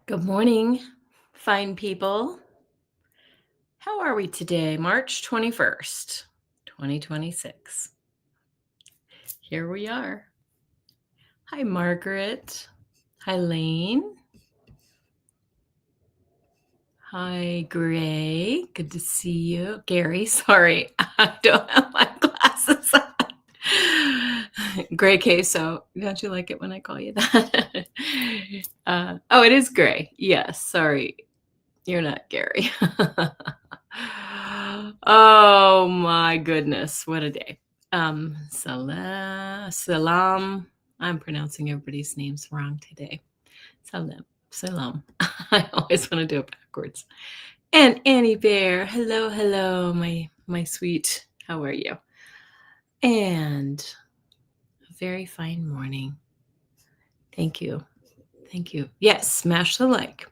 Good morning, fine people. How are we today? March 21st, 2026. Here we are. Hi, Margaret. Hi, Lane. Hi, Gray. Good to see you. Gary, sorry, I don't have my glasses on. Gray Queso. Don't you like it when I call you that? Oh, it is Gray. Yes, sorry. You're not Gary. Oh my goodness, what a day. Salam. I'm pronouncing everybody's names wrong today. Salam. I always want to do it backwards. And Annie Bear, hello, my sweet. How are you? And a very fine morning. Thank you. Yes, smash the like.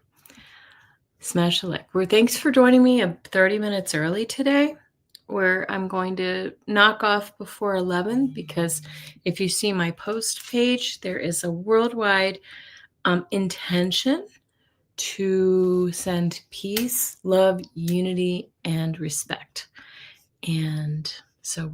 Thanks for joining me 30 minutes early today, where I'm going to knock off before 11 because if you see my post page, there is a worldwide intention to send peace, love, unity, and respect. And so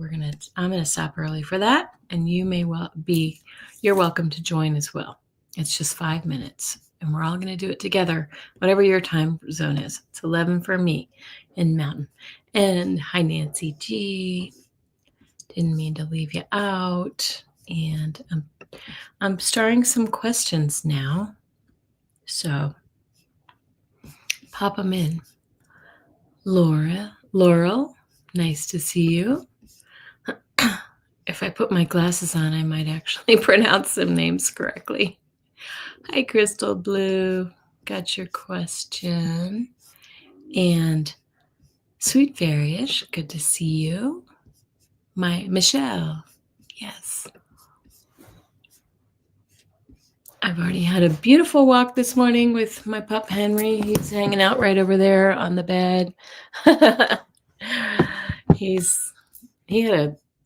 I'm gonna stop early for that, and you're welcome to join as well. It's just 5 minutes. And we're all going to do it together, whatever your time zone is. It's 11 for me in Mountain. And hi, Nancy G. Didn't mean to leave you out. And I'm starting some questions now. So pop them in. Laurel, nice to see you. If I put my glasses on, I might actually pronounce some names correctly. Hi, Crystal Blue. Got your question. And Sweet Fairyish, good to see you. My Michelle, yes. I've already had a beautiful walk this morning with my pup Henry. He's hanging out right over there on the bed.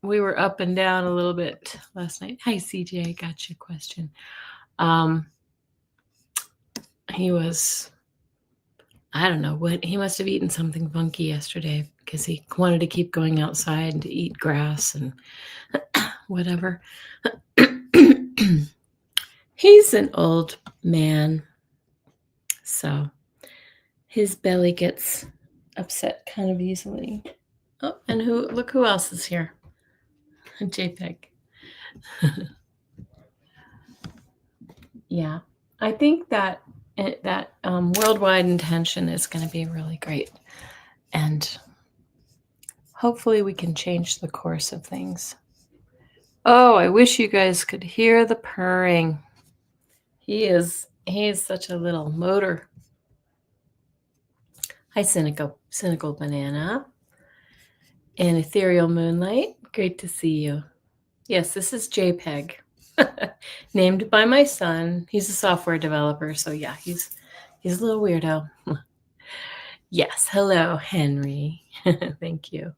We were up and down a little bit last night. Hi, CJ, got your question. He was, I don't know what, he must have eaten something funky yesterday because he wanted to keep going outside and to eat grass and whatever. He's an old man, so his belly gets upset kind of easily. Oh, and look who else is here. JPEG. Yeah, I think that worldwide intention is going to be really great. And hopefully we can change the course of things. Oh, I wish you guys could hear the purring. He is such a little motor. Hi, Cynical Banana. And Ethereal Moonlight, great to see you. Yes, this is JPEG, named by my son. He's a software developer, so yeah, he's a little weirdo. Yes, hello, Henry. Thank you.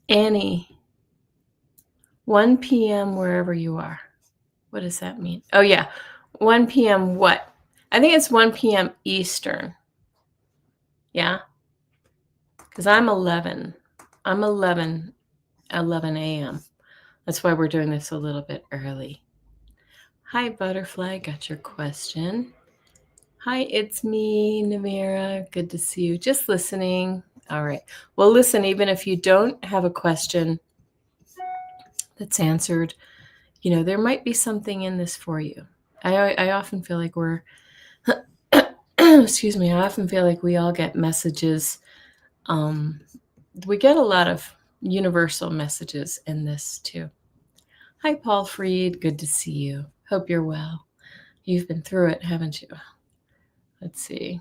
Annie, 1 p.m. wherever you are. What does that mean? Oh, yeah, 1 p.m. what? I think it's 1 p.m. Eastern. Yeah? Because I'm 11. I'm 11 a.m. That's why we're doing this a little bit early. Hi, Butterfly. Got your question. Hi, it's me, Namira. Good to see you. Just listening. All right. Well, listen, even if you don't have a question that's answered, there might be something in this for you. I often feel like we're, excuse me, I often feel like we all get messages. We get a lot of universal messages in this too. Hi, Paul Freed. Good to see you. Hope you're well. You've been through it, haven't you? Let's see.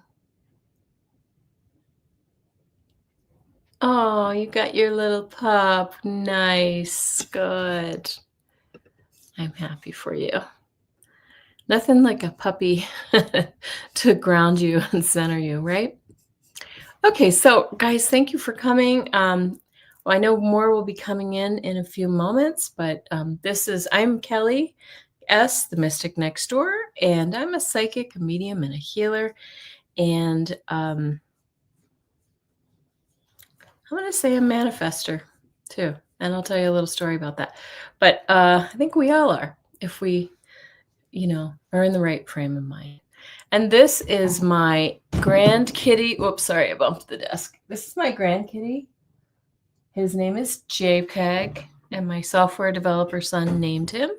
Oh, you got your little pup. Nice. Good. I'm happy for you. Nothing like a puppy to ground you and center you, right? Okay, so guys, thank you for coming. I know more will be coming in a few moments, but I'm Kelly S., the Mystic Next Door, and I'm a psychic, a medium, and a healer. And I'm going to say a manifester too. And I'll tell you a little story about that. But I think we all are, if we, are in the right frame of mind. And this is my grand kitty. Whoops, sorry, I bumped the desk. This is my grand kitty. His name is JPEG, and my software developer son named him.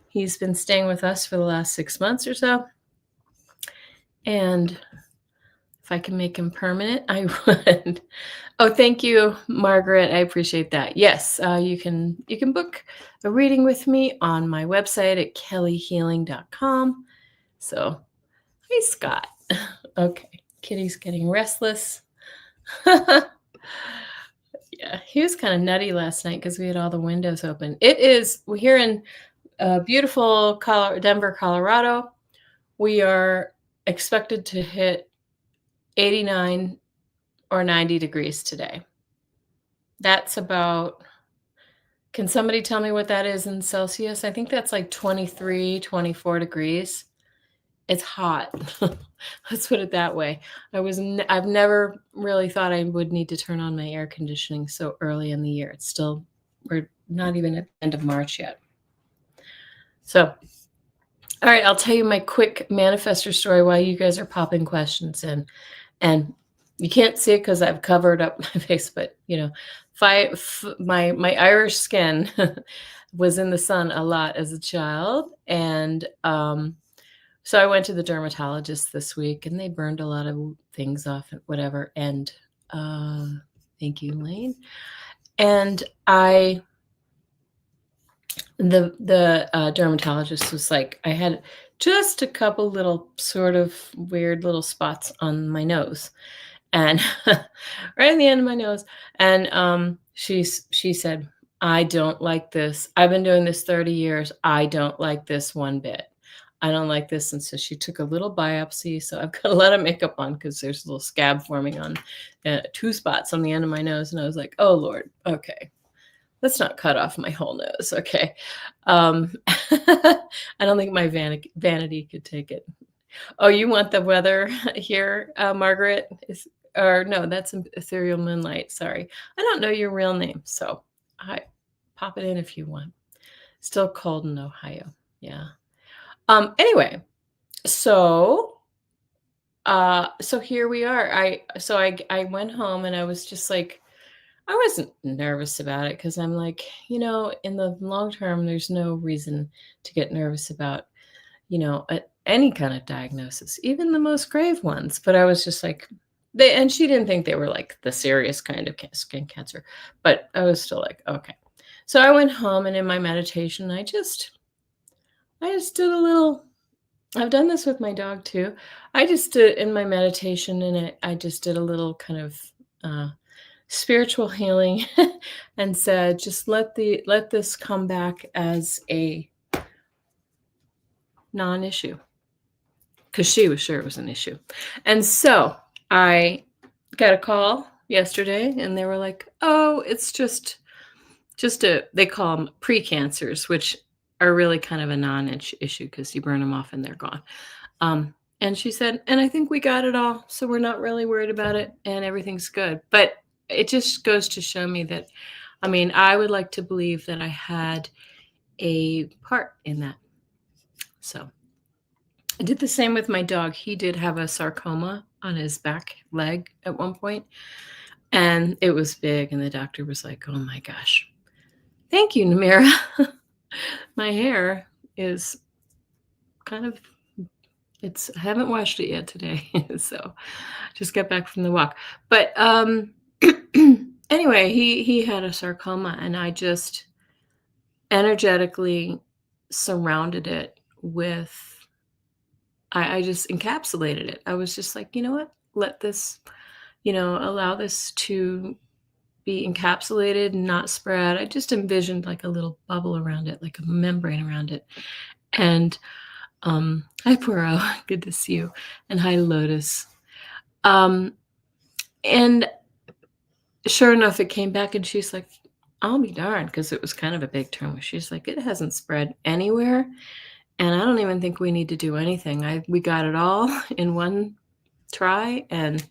He's been staying with us for the last 6 months or so. And if I can make him permanent, I would. Oh, thank you, Margaret. I appreciate that. Yes, you can book a reading with me on my website at kellyhealing.com. So, hey, Scott. Okay, Kitty's getting restless. Yeah, he was kind of nutty last night because we had all the windows open. We're here in beautiful Denver, Colorado. We are expected to hit 89 or 90 degrees today. That's about, can somebody tell me what that is in Celsius? I think that's like 23, 24 degrees. It's hot. Let's put it that way. I've never really thought I would need to turn on my air conditioning so early in the year. We're not even at the end of March yet. So, all right, I'll tell you my quick manifestor story while you guys are popping questions in. And you can't see it because I've covered up my face, but my Irish skin was in the sun a lot as a child. And so I went to the dermatologist this week, and they burned a lot of things off, whatever. And thank you, Lane. And the dermatologist was like, I had just a couple little sort of weird little spots on my nose, and right in the end of my nose. And she said, I don't like this. I've been doing this 30 years. I don't like this one bit. I don't like this. And so she took a little biopsy. So I've got a lot of makeup on because there's a little scab forming on 2 spots on the end of my nose. And I was like, oh, Lord, okay. Let's not cut off my whole nose, okay? I don't think my vanity could take it. Oh, you want the weather here, Margaret? No, that's Ethereal Moonlight. Sorry. I don't know your real name, so pop it in if you want. Still cold in Ohio. Yeah. Anyway, so here we are. I went home, and I was just like, I wasn't nervous about it because I'm like, in the long term, there's no reason to get nervous about, any kind of diagnosis, even the most grave ones. But I was just like, and she didn't think they were like the serious kind of skin cancer, but I was still like, okay. So I went home, and in my meditation, I just did a little, I've done this with my dog too. I just did in my meditation, and I just did a little kind of, spiritual healing and said, just let this come back as a non-issue, because she was sure it was an issue. And so I got a call yesterday, and they were like, oh, it's just they call them pre-cancers, which are really kind of a non-issue because you burn them off and they're gone. And she said, and I think we got it all, so we're not really worried about it, and everything's good. But it just goes to show me that, I would like to believe that I had a part in that. So I did the same with my dog. He did have a sarcoma on his back leg at one point, and it was big, and the doctor was like, oh my gosh. Thank you, Namira. My hair is kind of, I haven't washed it yet today, so just got back from the walk. But anyway, he had a sarcoma, and I just energetically surrounded it with, I just encapsulated it. I was just like, you know what? Let this, allow this to be encapsulated and not spread. I just envisioned like a little bubble around it, like a membrane around it. And hi, Puro. Good to see you. And hi, Lotus. And sure enough, it came back, and she's like, I'll be darned, because it was kind of a big tumor. She's like, it hasn't spread anywhere. And I don't even think we need to do anything. We got it all in one try, and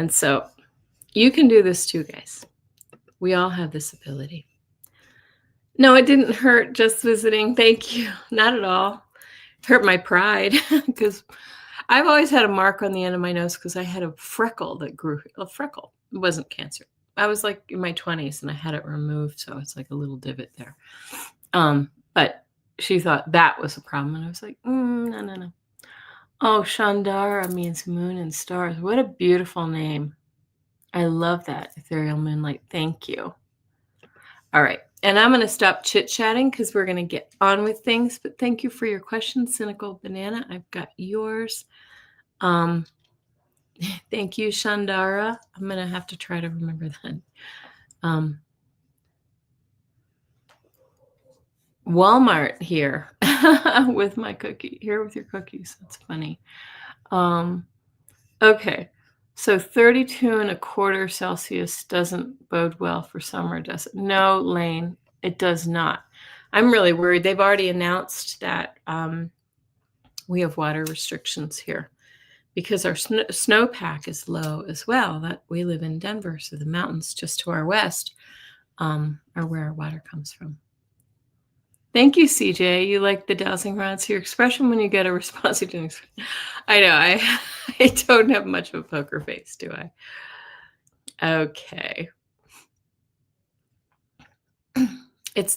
so you can do this too, guys. We all have this ability. No, it didn't hurt just visiting. Thank you. Not at all. It hurt my pride because I've always had a mark on the end of my nose because I had a freckle that grew. A freckle. It wasn't cancer. I was like in my 20s and I had it removed, so it's like a little divot there. But she thought that was a problem, and I was like, no. Oh, Chandara means moon and stars. What a beautiful name. I love that, Ethereal Moonlight. Thank you. All right. And I'm going to stop chit-chatting because we're going to get on with things. But thank you for your questions, Cynical Banana. I've got yours. Thank you, Chandara. I'm going to have to try to remember that. Walmart here with my cookie. Here with your cookies. That's funny. Okay. So 32.25 Celsius doesn't bode well for summer, does it? No, Lane, it does not. I'm really worried. They've already announced that we have water restrictions here because our snowpack is low as well. That we live in Denver, so the mountains just to our west are where our water comes from. Thank you, CJ. You like the dowsing rods. Your expression when you get a response. I know. I don't have much of a poker face, do I? Okay.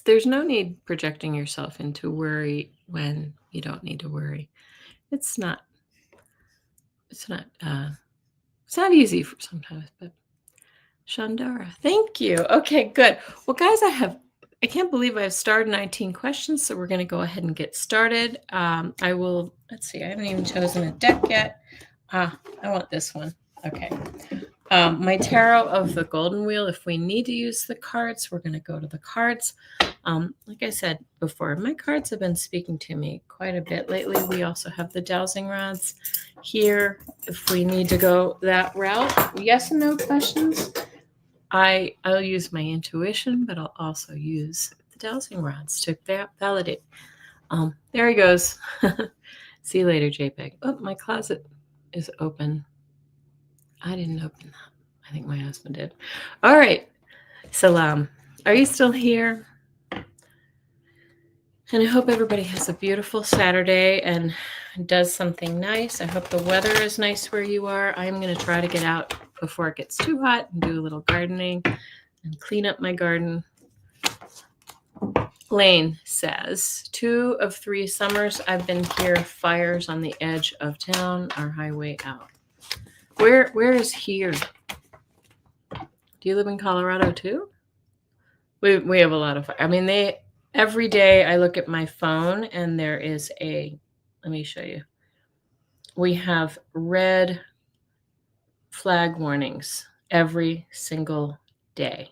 There's no need projecting yourself into worry when you don't need to worry. It's not easy for sometimes, but Chandara, thank you. Okay, good. Well, guys, I can't believe I've started 19 questions, so we're going to go ahead and get started. Let's see, I haven't even chosen a deck yet. I want this one. Okay. My Tarot of the Golden Wheel, if we need to use the cards, we're going to go to the cards. Like I said before, my cards have been speaking to me quite a bit lately. We also have the dowsing rods here. If we need to go that route, yes and no questions. I'll use my intuition, but I'll also use the dowsing rods to validate. There he goes. See you later, JPEG. Oh, my closet is open. I didn't open that. I think my husband did. All right. Salam. Are you still here? And I hope everybody has a beautiful Saturday and does something nice. I hope the weather is nice where you are. I'm going to try to get out before it gets too hot and do a little gardening and clean up my garden. Lane says, 2 of 3 summers I've been here. Fires on the edge of town. Our highway out. Where is here? Do you live in Colorado too? We have a lot of fire. I mean, every day I look at my phone and there is let me show you. We have red flag warnings every single day.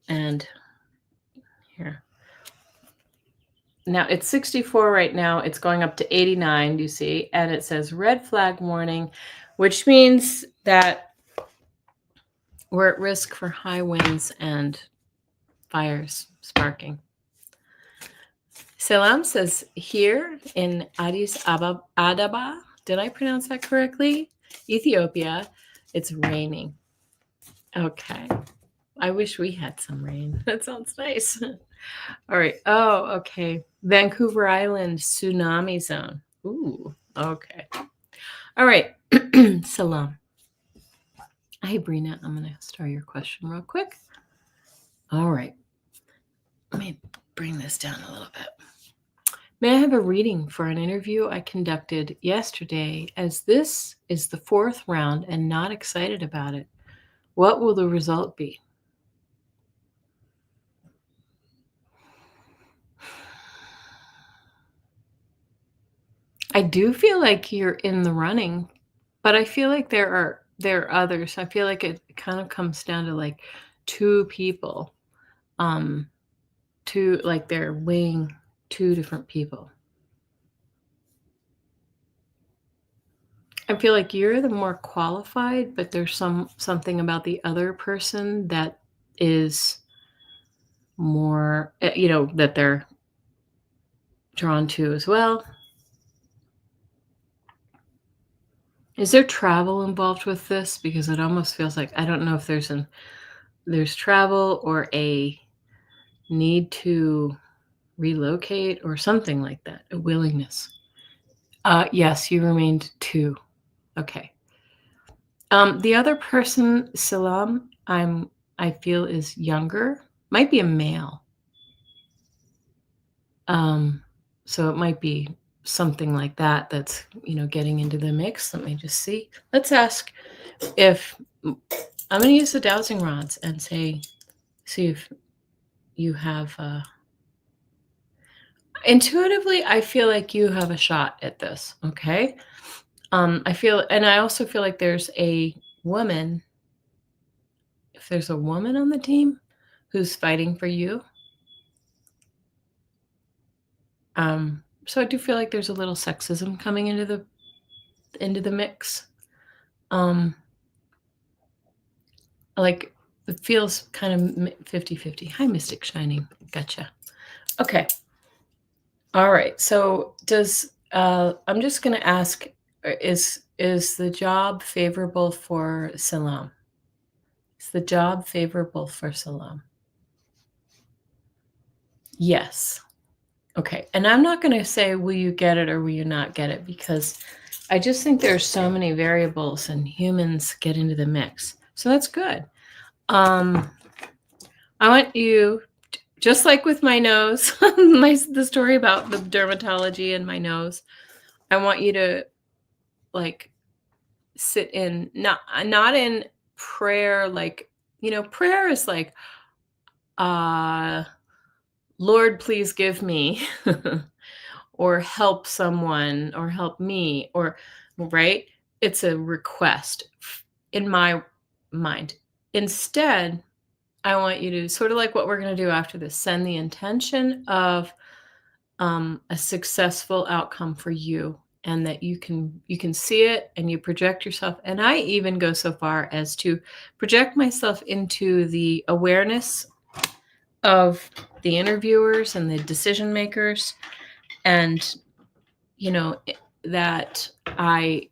And here. Now it's 64 right now. It's going up to 89, you see, and it says red flag warning, which means that we're at risk for high winds and fires sparking. Salam says here in Addis Ababa, did I pronounce that correctly? Ethiopia, it's raining. Okay. I wish we had some rain. That sounds nice. All right. Oh, okay. Vancouver Island tsunami zone. Ooh, okay. All right. Salam. Hey, Brina, I'm going to start your question real quick. All right. Let me bring this down a little bit. May I have a reading for an interview I conducted yesterday, as this is the 4th round and not excited about it? What will the result be? I do feel like you're in the running, but I feel like there are others. I feel like it kind of comes down to like 2 people. They're weighing 2 different people. I feel like you're the more qualified, but there's something about the other person that is more, that they're drawn to as well. Is there travel involved with this? Because it almost feels like, I don't know if there's travel or a need to relocate or something like that, a willingness. Yes, you remained 2. Okay. The other person, Salam, I feel is younger, might be a male. So it might be something like that that's, getting into the mix. Let me just see. Let's ask if I'm going to use the dowsing rods and see if you have intuitively, I feel like you have a shot at this. Okay. I also feel like there's a woman. If there's a woman on the team who's fighting for you, so I do feel like there's a little sexism coming into the mix. Like it feels kind of 50-50. Hi, Mystic Shining. Gotcha. Okay. All right. So I'm just going to ask, is the job favorable for Salam? Is the job favorable for Salam? Yes. Okay. And I'm not going to say, will you get it or will you not get it? Because I just think there's so many variables and humans get into the mix. So that's good. I want you, just like with my nose, the story about the dermatology and my nose, I want you to like sit in, not in prayer, like, prayer is like, Lord, please give me, or help someone, or help me, or, right? It's a request in my mind. Instead, I want you to, sort of like what we're going to do after this, send the intention of a successful outcome for you, and that you can see it and you project yourself. And I even go so far as to project myself into the awareness of the interviewers and the decision makers, and that I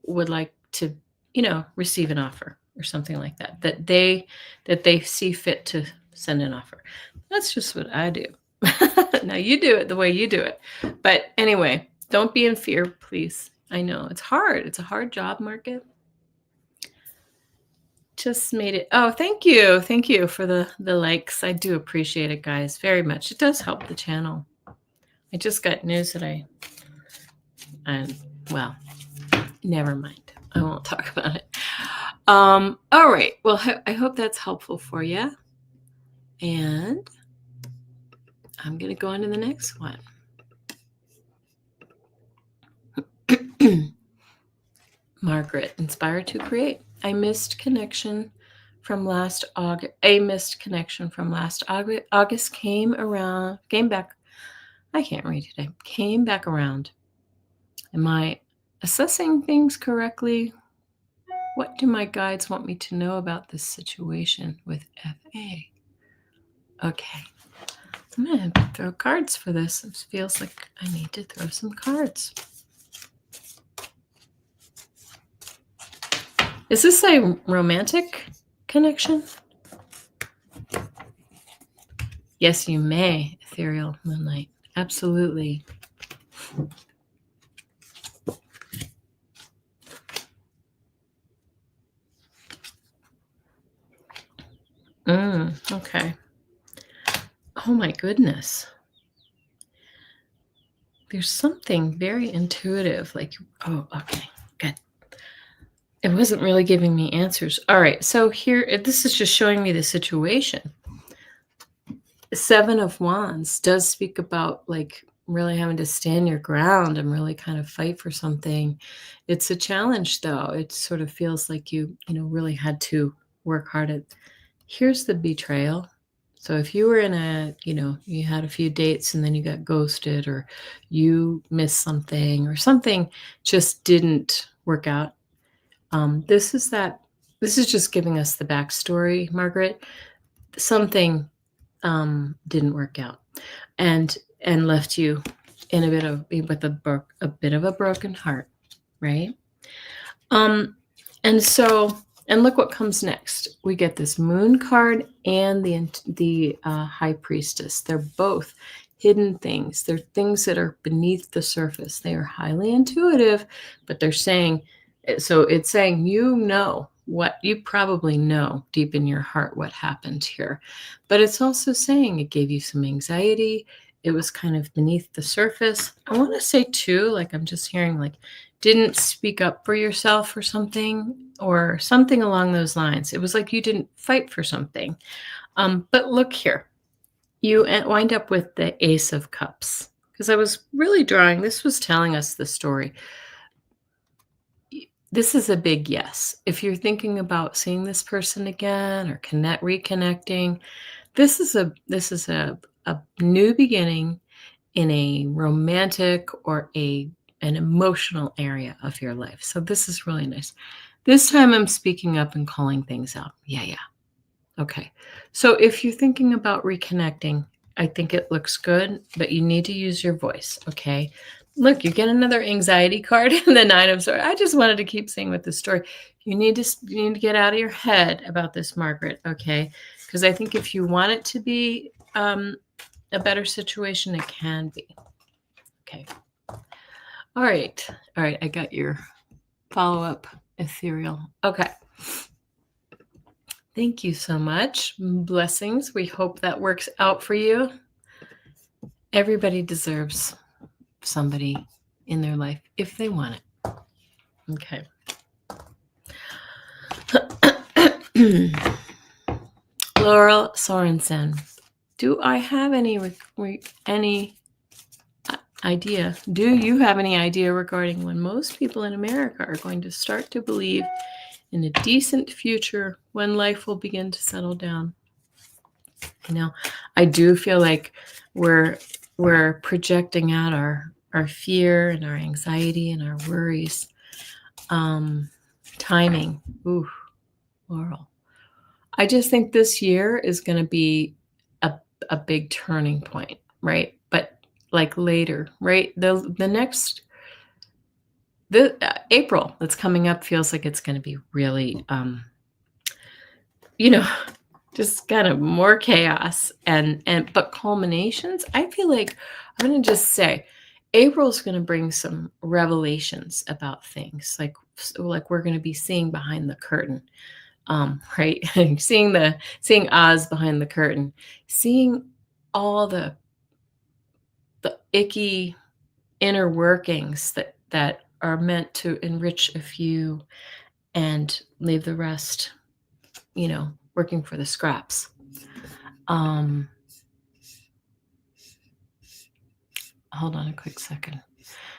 would like to receive an offer or something like that, that they see fit to send an offer. That's just what I do. Now you do it the way you do it. But anyway, don't be in fear, please. I know it's hard. It's a hard job market. Just made it. Oh, thank you. Thank you for the likes. I do appreciate it, guys, very much. It does help the channel. I just got news that well, never mind. I won't talk about it. All right. Well, I hope that's helpful for you. And I'm going to go on to the next one. Margaret, inspired to create. A missed connection from last August came back. I can't read today. Came back around. Am I assessing things correctly? What do my guides want me to know about this situation with FA? Okay. I'm going to throw cards for this. It feels like I need to throw some cards. Is this a romantic connection? Yes, you may, Ethereal Moonlight. Absolutely. Okay. Oh my goodness. There's something very intuitive, like, oh, okay, good. It wasn't really giving me answers. All right, so here, this is just showing me the situation. The 7 of Wands does speak about like really having to stand your ground and really kind of fight for something. It's a challenge, though. It sort of feels like you really had to work hard at. Here's the betrayal. So if you were in you had a few dates and then you got ghosted, or you missed something, or something just didn't work out. This is just giving us the backstory, Margaret. Something didn't work out. And and left you in a bit of a broken heart, right? And look what comes next. We get this moon card and the high priestess. They're both hidden things. They're things that are beneath the surface. They are highly intuitive, but they're saying, so it's saying, what you probably know deep in your heart what happened here. But it's also saying it gave you some anxiety. It was kind of beneath the surface. I want to say too, like I'm just hearing like didn't speak up for yourself or something along those lines. It was like you didn't fight for something. But look here, you wind up with the Ace of Cups, because I was really drawing, this was telling us the story. This is a big yes. If you're thinking about seeing this person again or reconnecting, this is a new beginning in a romantic or an emotional area of your life. So this is really nice. This time I'm speaking up and calling things out. Yeah. Okay. So if you're thinking about reconnecting, I think it looks good, but you need to use your voice. Okay. Look, you get another anxiety card and the Nine of Swords. I just wanted to keep saying with this story. You need to get out of your head about this, Margaret. Okay. Because I think if you want it to be a better situation, it can be. Okay. All right. I got your follow-up ethereal. Okay. Thank you so much. Blessings. We hope that works out for you. Everybody deserves somebody in their life if they want it. Okay. Laurel Sorensen. Do I have any idea? Do you have any idea regarding when most people in America are going to start to believe in a decent future, when life will begin to settle down? I do feel like we're projecting out our fear and our anxiety and our worries. Timing. Ooh, Laurel. I just think this year is going to be a big turning point, right? But like later, right? The next April that's coming up feels like it's going to be really, just kind of more chaos but culminations. I feel like I'm going to just say April's going to bring some revelations about things, like we're going to be seeing behind the curtain, right? seeing Oz behind the curtain, seeing all the icky inner workings that are meant to enrich a few and leave the rest, working for the scraps. Hold on a quick second.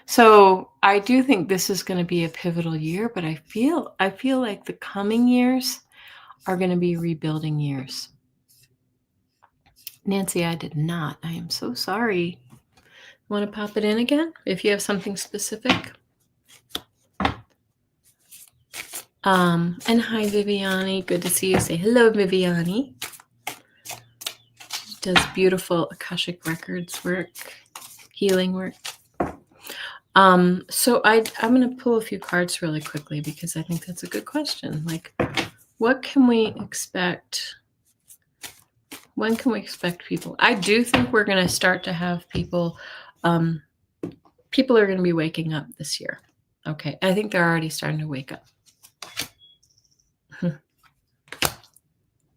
So I do think this is going to be a pivotal year, but I feel like the coming years are going to be rebuilding years. Nancy, I did not. I am so sorry. Want to pop it in again if you have something specific? And hi, Viviani. Good to see you. Say hello, Viviani. She does beautiful Akashic Records work, healing work. So I'm going to pull a few cards really quickly because I think that's a good question. Like, what can we expect? When can we expect people? I do think we're going to start to have people. People are going to be waking up this year. Okay. I think they're already starting to wake up.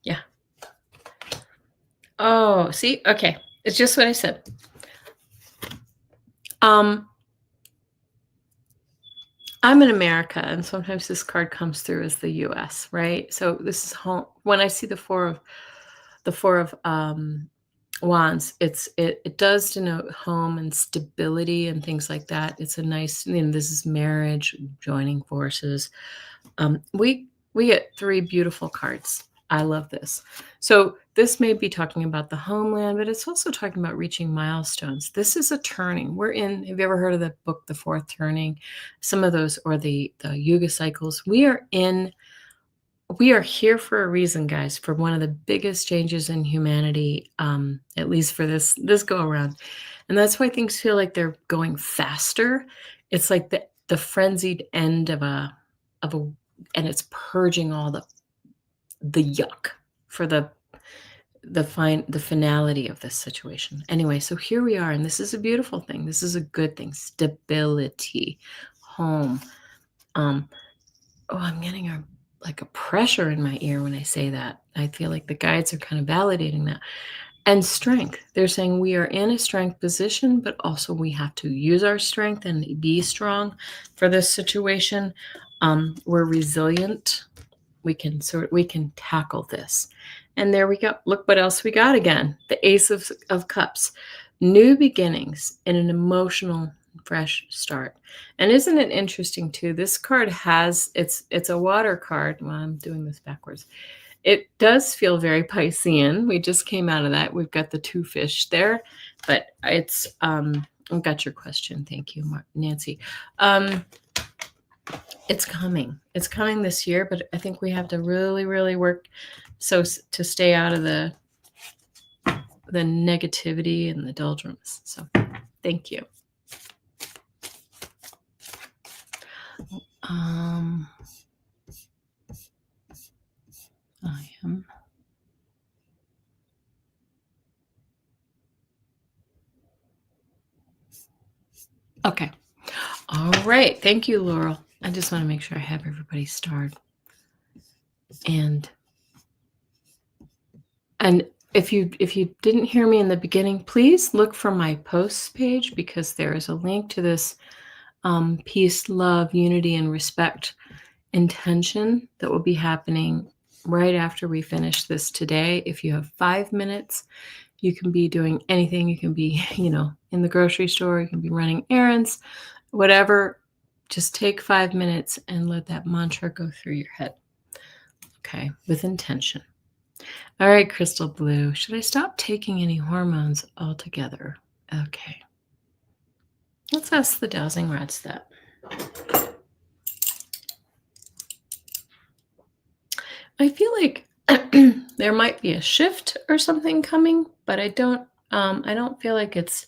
Yeah. Oh, see? Okay. It's just what I said. I'm in America, and sometimes this card comes through as the U.S., right? So this is home. When I see the four of Wands, it does denote home and stability and things like that. It's a nice, this is marriage, joining forces. We get 3 beautiful cards. I love this. So this may be talking about the homeland, but it's also talking about reaching milestones. This is a turning. Have you ever heard of the book, The Fourth Turning? Some of those, or the Yuga cycles. We are here for a reason, guys, for one of the biggest changes in humanity, at least for this go around. And that's why things feel like they're going faster. It's like the frenzied end of a and it's purging all the yuck for the finality of this situation. Anyway, so here we are, and this is a beautiful thing. This is a good thing. Stability, home. I'm getting like a pressure in my ear when I say that. I feel like the guides are kind of validating that. And strength. They're saying we are in a strength position, but also we have to use our strength and be strong for this situation. We're resilient. We can tackle this. And there we go. Look what else we got again. The Ace of Cups. New beginnings in an emotional fresh start. And isn't it interesting too? This card has it's a water card. Well, I'm doing this backwards. It does feel very Piscean. We just came out of that. We've got the 2 fish there, but it's I've got your question. Thank you, Nancy. It's coming. It's coming this year, but I think we have to really, really work to stay out of the negativity and the doldrums. So thank you. I am. Okay. All right. Thank you, Laurel. I just want to make sure I have everybody starred. And if you didn't hear me in the beginning, please look for my posts page, because there is a link to this peace, love, unity, and respect intention that will be happening right after we finish this today. If you have 5 minutes, you can be doing anything. You can be, in the grocery store, you can be running errands, whatever. Just take 5 minutes and let that mantra go through your head. Okay, with intention. All right, Crystal Blue, should I stop taking any hormones altogether? Okay. Let's ask the dowsing rods that. I feel like there might be a shift or something coming, but I don't feel like it's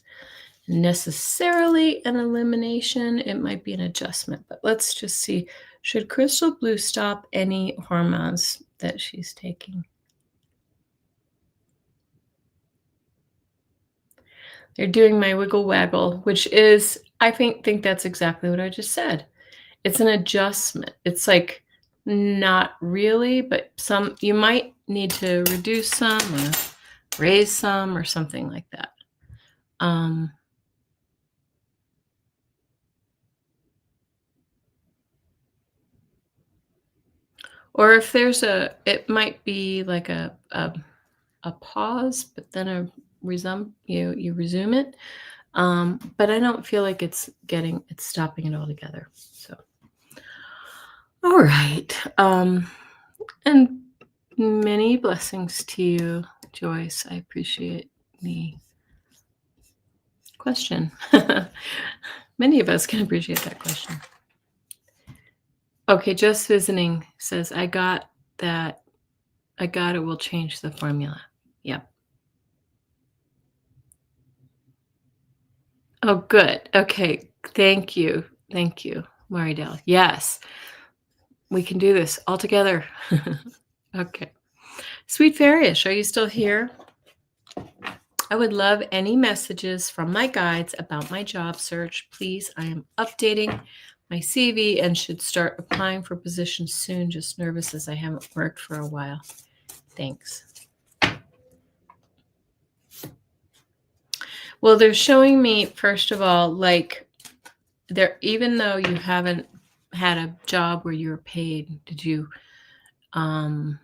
necessarily an elimination. It might be an adjustment, but let's just see. Should Crystal Blue stop any hormones that she's taking? They're doing my wiggle waggle, which is, I think that's exactly what I just said. It's an adjustment. It's like, not really, but you might need to reduce some or raise some or something like that. Or if there's it might be like a pause, but then you resume it. But I don't feel like it's stopping it altogether. So, all right. And many blessings to you, Joyce. I appreciate the question. Many of us can appreciate that question. Okay, Just Visiting says, I got that. I got it will change the formula. Yep. Oh, good. Okay. Thank you. Thank you, Maridel. Yes. We can do this all together. Okay. Sweet Fairyish, are you still here? I would love any messages from my guides about my job search. Please, I am updating my CV and should start applying for positions soon. Just nervous as I haven't worked for a while. Thanks. Well, they're showing me, first of all, like, even though you haven't had a job where you're paid, did you, were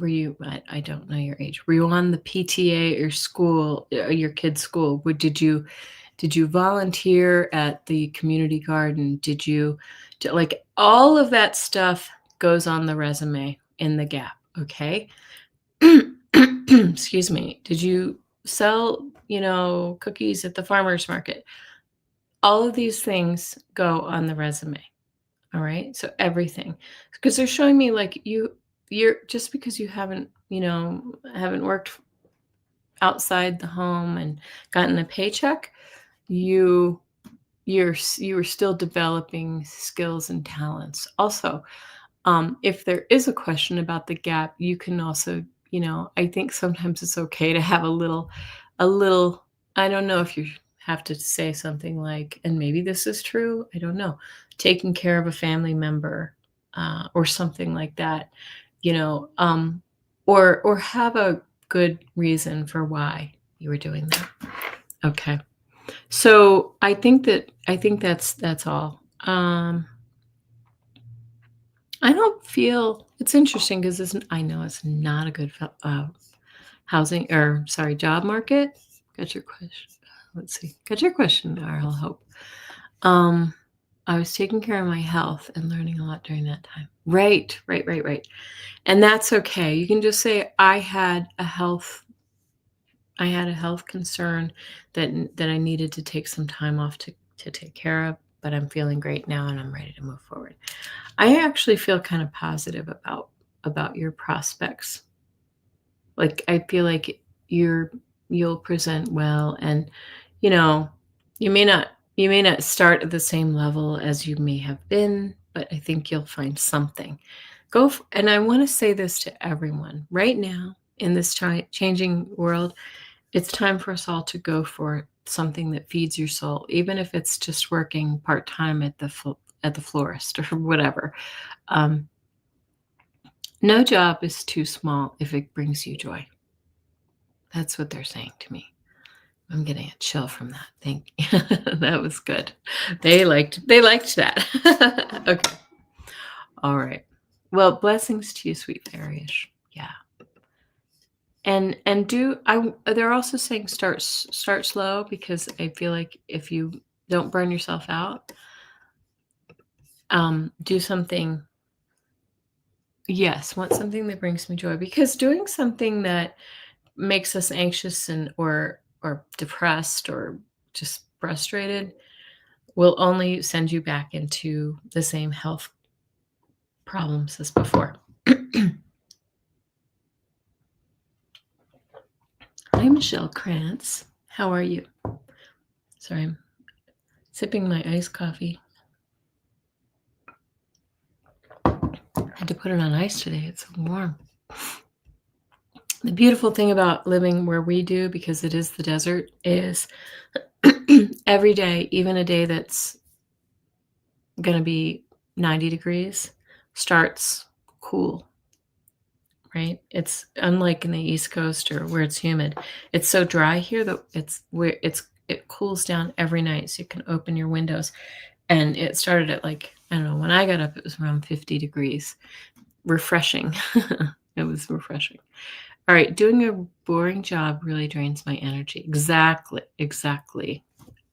you, I don't know your age, were you on the PTA or school, your kid's school? Did you volunteer at the community garden? Did you, like, all of that stuff goes on the resume in the gap, okay? Excuse me. Did you sell, cookies at the farmer's market? All of these things go on the resume. All right. So everything, because they're showing me like you're just because you haven't worked outside the home and gotten a paycheck, you you are still developing skills and talents. Also, if there is a question about the gap, you can also, I think sometimes it's okay to have a little, I don't know if you have to say something like, and maybe this is true, I don't know, taking care of a family member, or something like that, you know, or have a good reason for why you were doing that. Okay. So I think that's all. I don't feel it's interesting because I know it's not a good housing or sorry job market. Got your question. Let's see. Got your question, I'll hope. Um, I was taking care of my health and learning a lot during that time. Right, right, right, right. And that's okay. You can just say I had a health concern that I needed to take some time off to take care of, but I'm feeling great now and I'm ready to move forward. I actually feel kind of positive about your prospects. Like I feel like you'll present well, and you know, you may not start at the same level as you may have been, but I think you'll find something. And I want to say this to everyone right now in this changing world. It's time for us all to go for something that feeds your soul, even if it's just working part time at the florist or whatever. Um, no job is too small if it brings you joy. That's what they're saying to me. I'm getting a chill from that. Thank you. That was good. They liked that. Okay. All right. Well, blessings to you, sweet fairyish. Yeah. And they're also saying start slow, because I feel like if you don't burn yourself out, do something. Yes, want something that brings me joy, because doing something that makes us anxious or depressed or just frustrated will only send you back into the same health problems as before. Hi, Michelle Krantz. How are you? Sorry, I'm sipping my iced coffee. I had to put it on ice today. It's so warm. The beautiful thing about living where we do, because it is the desert, is every day, even a day that's going to be 90 degrees, starts cool, right? It's unlike in the East Coast or where it's humid. It's so dry here that it cools down every night, so you can open your windows. And it started at, like, I don't know, when I got up, it was around 50 degrees. Refreshing. It was refreshing. All right, doing a boring job really drains my energy. Exactly,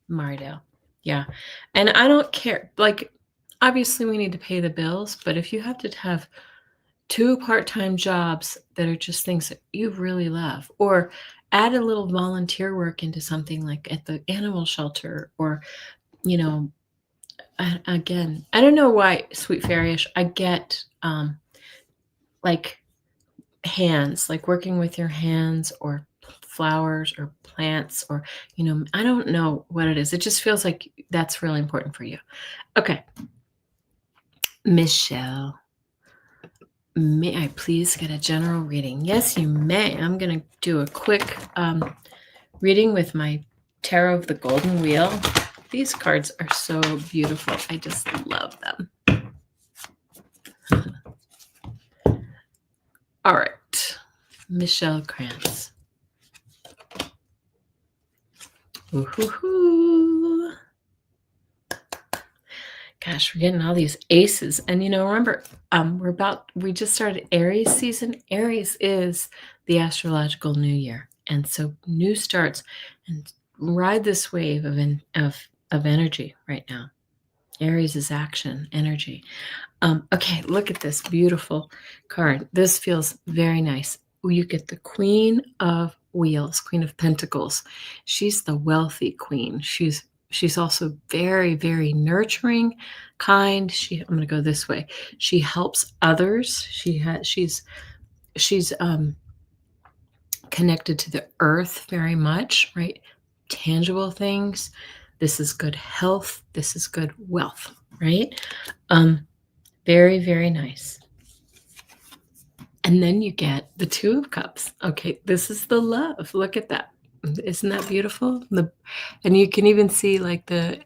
Maridale. Yeah. And I don't care. Like, obviously, we need to pay the bills, but if you have to have 2 part-time jobs that are just things that you really love, or add a little volunteer work into something like at the animal shelter, or, you know, again, I don't know why, sweet fairyish, I get, like, hands, like working with your hands or flowers or plants, or, I don't know what it is. It just feels like that's really important for you. Okay. Michelle, may I please get a general reading? Yes, you may. I'm going to do a quick reading with my Tarot of the Golden Wheel. These cards are so beautiful. I just love them. All right. Michelle Krantz. Ooh-hoo-hoo. Gosh, we're getting all these aces. And remember, we just started Aries season. Aries is the astrological new year. And so new starts, and ride this wave of energy right now. Aries is action, energy. Okay, look at this beautiful card. This feels very nice. You get the Queen of Wheels, Queen of Pentacles. She's the wealthy queen. She's also very, very nurturing, kind. I'm going to go this way. She helps others. She's connected to the earth very much, right? Tangible things. This is good health. This is good wealth, right? Very, very nice. And then you get the Two of Cups. Okay, this is the love. Look at that. Isn't that beautiful? And you can even see like the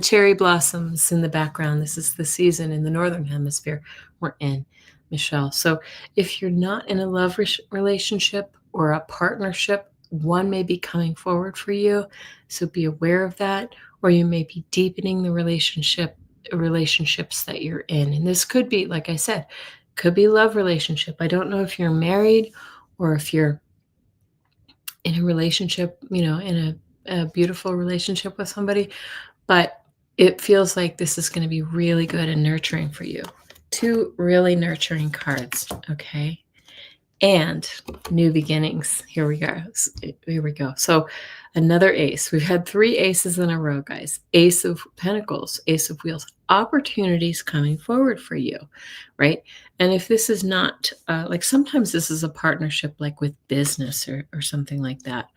cherry blossoms in the background. This is the season in the Northern Hemisphere we're in, Michelle. So if you're not in a love relationship or a partnership, one may be coming forward for you. So be aware of that. Or you may be deepening the relationships that you're in. And this could be, like I said, could be love relationship. I don't know if you're married or if you're in a relationship, in a beautiful relationship with somebody, but it feels like this is going to be really good and nurturing for you. Two really nurturing cards, okay? And new beginnings. Here we go. So another ace. We've had 3 aces in a row, guys. Ace of Pentacles, Ace of Wheels. Opportunities coming forward for you, right? And if this is not, like sometimes this is a partnership like with business or something like that.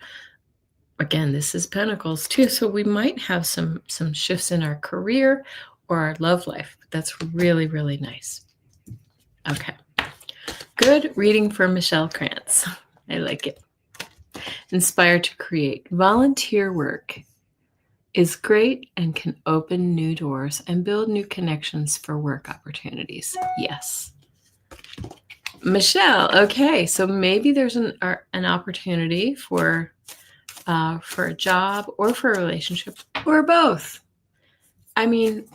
Again, this is Pentacles too. So we might have some shifts in our career or our love life. That's really, really nice. Okay. Good reading for Michelle Krantz. I like it. Inspired to create. Volunteer work is great and can open new doors and build new connections for work opportunities. Yes. Michelle, okay, so maybe there's an opportunity for a job or for a relationship or both. I mean,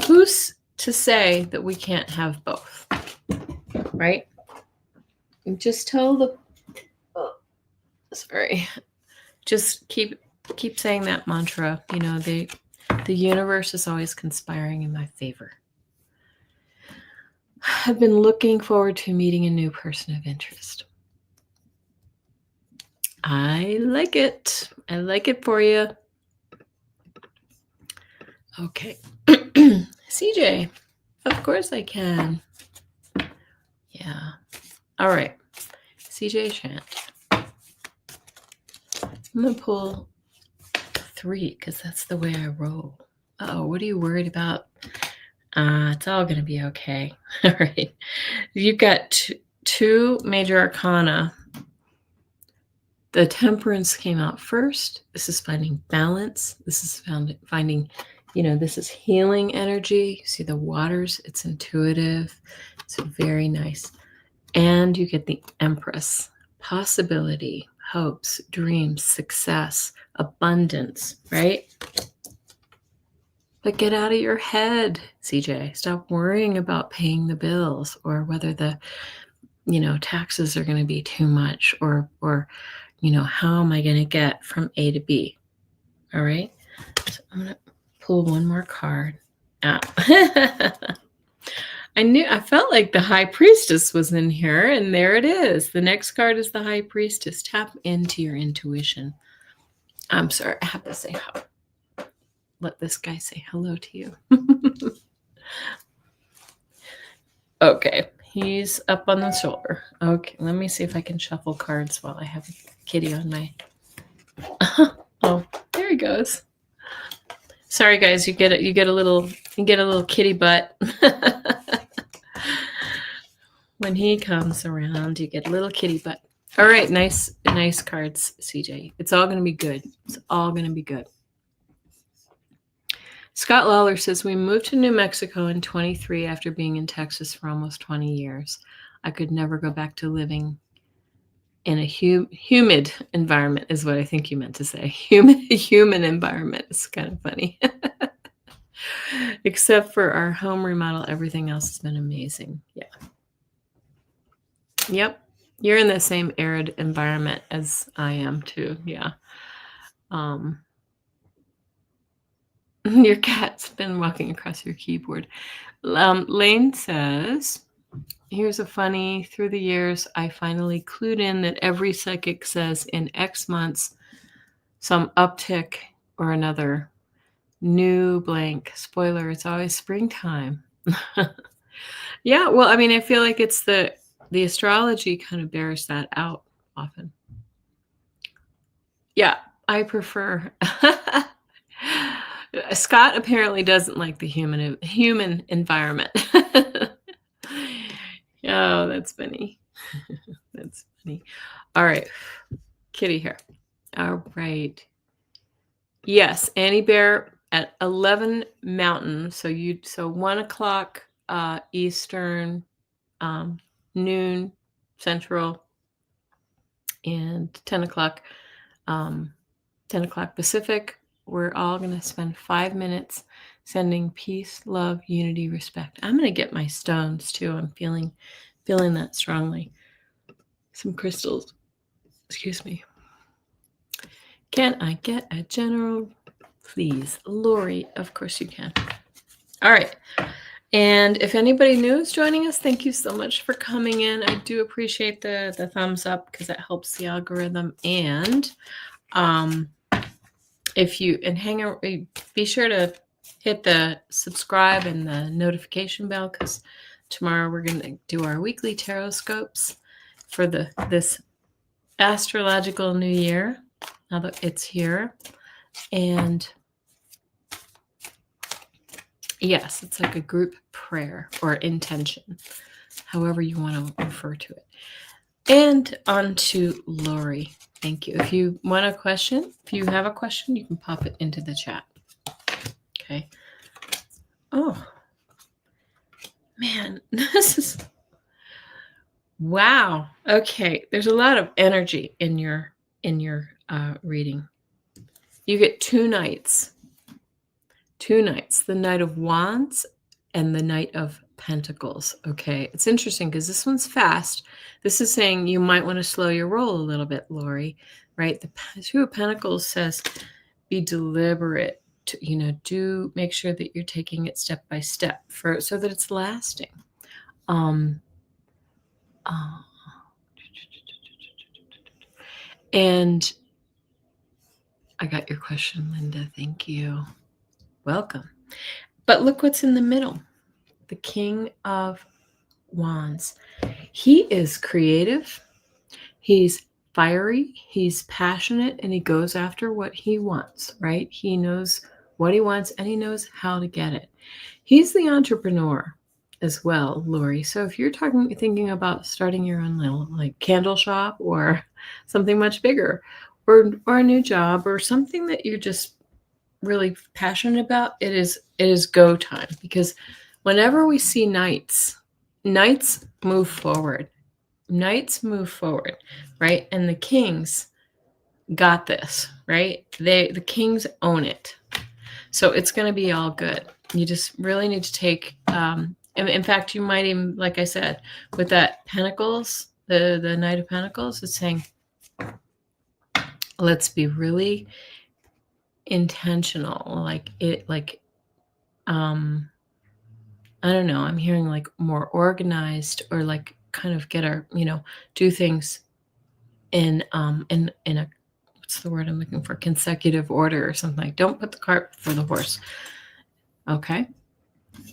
who's to say that we can't have both, right? Just tell just keep saying that mantra. The universe is always conspiring in my favor. I've been looking forward to meeting a new person of interest. I like it. I like it for you. Okay. CJ, of course I can. Yeah. All right. CJ Shant. I'm going to pull 3 because that's the way I roll. Oh, what are you worried about? It's all going to be okay. All right. You've got 2 major arcana. The Temperance came out first. This is finding balance. This is finding, this is healing energy. You see the waters. It's intuitive. It's very nice. And you get the Empress. Possibility, hopes, dreams, success, abundance, right? But get out of your head, CJ. Stop worrying about paying the bills or whether the, taxes are going to be too much or, how am I going to get from A to B? All right. So I'm going to pull one more card. I felt like the High Priestess was in here, and there it is. The next card is the High Priestess. Tap into your intuition. I'm sorry, I have to say let this guy say hello to you. Okay, he's up on the shoulder. Okay, let me see if I can shuffle cards while I have a kitty on my... Oh, there he goes. Sorry, guys, you get a little kitty butt. When he comes around, you get a little kitty butt. All right, nice cards, CJ. It's all going to be good. It's all going to be good. Scott Lawler says, we moved to New Mexico in 23 after being in Texas for almost 20 years. I could never go back to living in a humid environment is what I think you meant to say. Human environment is kind of funny. Except for our home remodel, everything else has been amazing. Yeah. Yep. You're in the same arid environment as I am too. Yeah. Your cat's been walking across your keyboard. Lane says, here's a funny, through the years, I finally clued in that every psychic says in X months, some uptick or another. New blank. Spoiler, it's always springtime. Yeah, well, I mean, I feel like it's the astrology kind of bears that out often. Yeah, I prefer. Scott apparently doesn't like the human environment. Oh, that's funny. That's funny. All right, kitty here. All right. Yes, Annie Bear at 11 Mountain. So 1 o'clock Eastern, um, noon Central, and 10 o'clock, 10 o'clock Pacific. We're all going to spend 5 minutes sending peace, love, unity, respect. I'm going to get my stones too. I'm feeling that strongly. Some crystals. Excuse me. Can I get a general, please? Lori, of course you can. All right. And if anybody new is joining us, thank you so much for coming in. I do appreciate the thumbs up because that helps the algorithm. And if you be sure to hit the subscribe and the notification bell, because tomorrow we're going to do our weekly tarot scopes for this astrological new year. Now that it's here. And yes, it's like a group prayer or intention, however you want to refer to it. And on to Lori. Thank you. If you want a question, if you have a question, you can pop it into the chat. Okay. Oh, man, this is, wow. Okay. There's a lot of energy in your reading. You get 2 nights. 2 nights, the Knight of Wands and the Knight of Pentacles. Okay, it's interesting because this one's fast. This is saying you might want to slow your roll a little bit, Lori, right? The Two of Pentacles says be deliberate. Do make sure that you're taking it step by step so that it's lasting. And I got your question, Linda. Thank you. Welcome. But look what's in the middle. The King of Wands. He is creative. He's fiery. He's passionate, and he goes after what he wants, right? He knows what he wants, and he knows how to get it. He's the entrepreneur as well, Lori. So if you're thinking about starting your own little candle shop or something much bigger, or a new job or something that you're just really passionate about, it is go time, because whenever we see knights move forward. Knights move forward, right? And the kings got this, right? The kings own it. So it's going to be all good. You just really need to take, in fact, you might even, like I said, with that Pentacles, the Knight of Pentacles, it's saying, let's be really intentional. I don't know, I'm hearing more organized, or kind of get our, do things in a, what's the word I'm looking for? Consecutive order or something. Don't put the cart before the horse. Okay.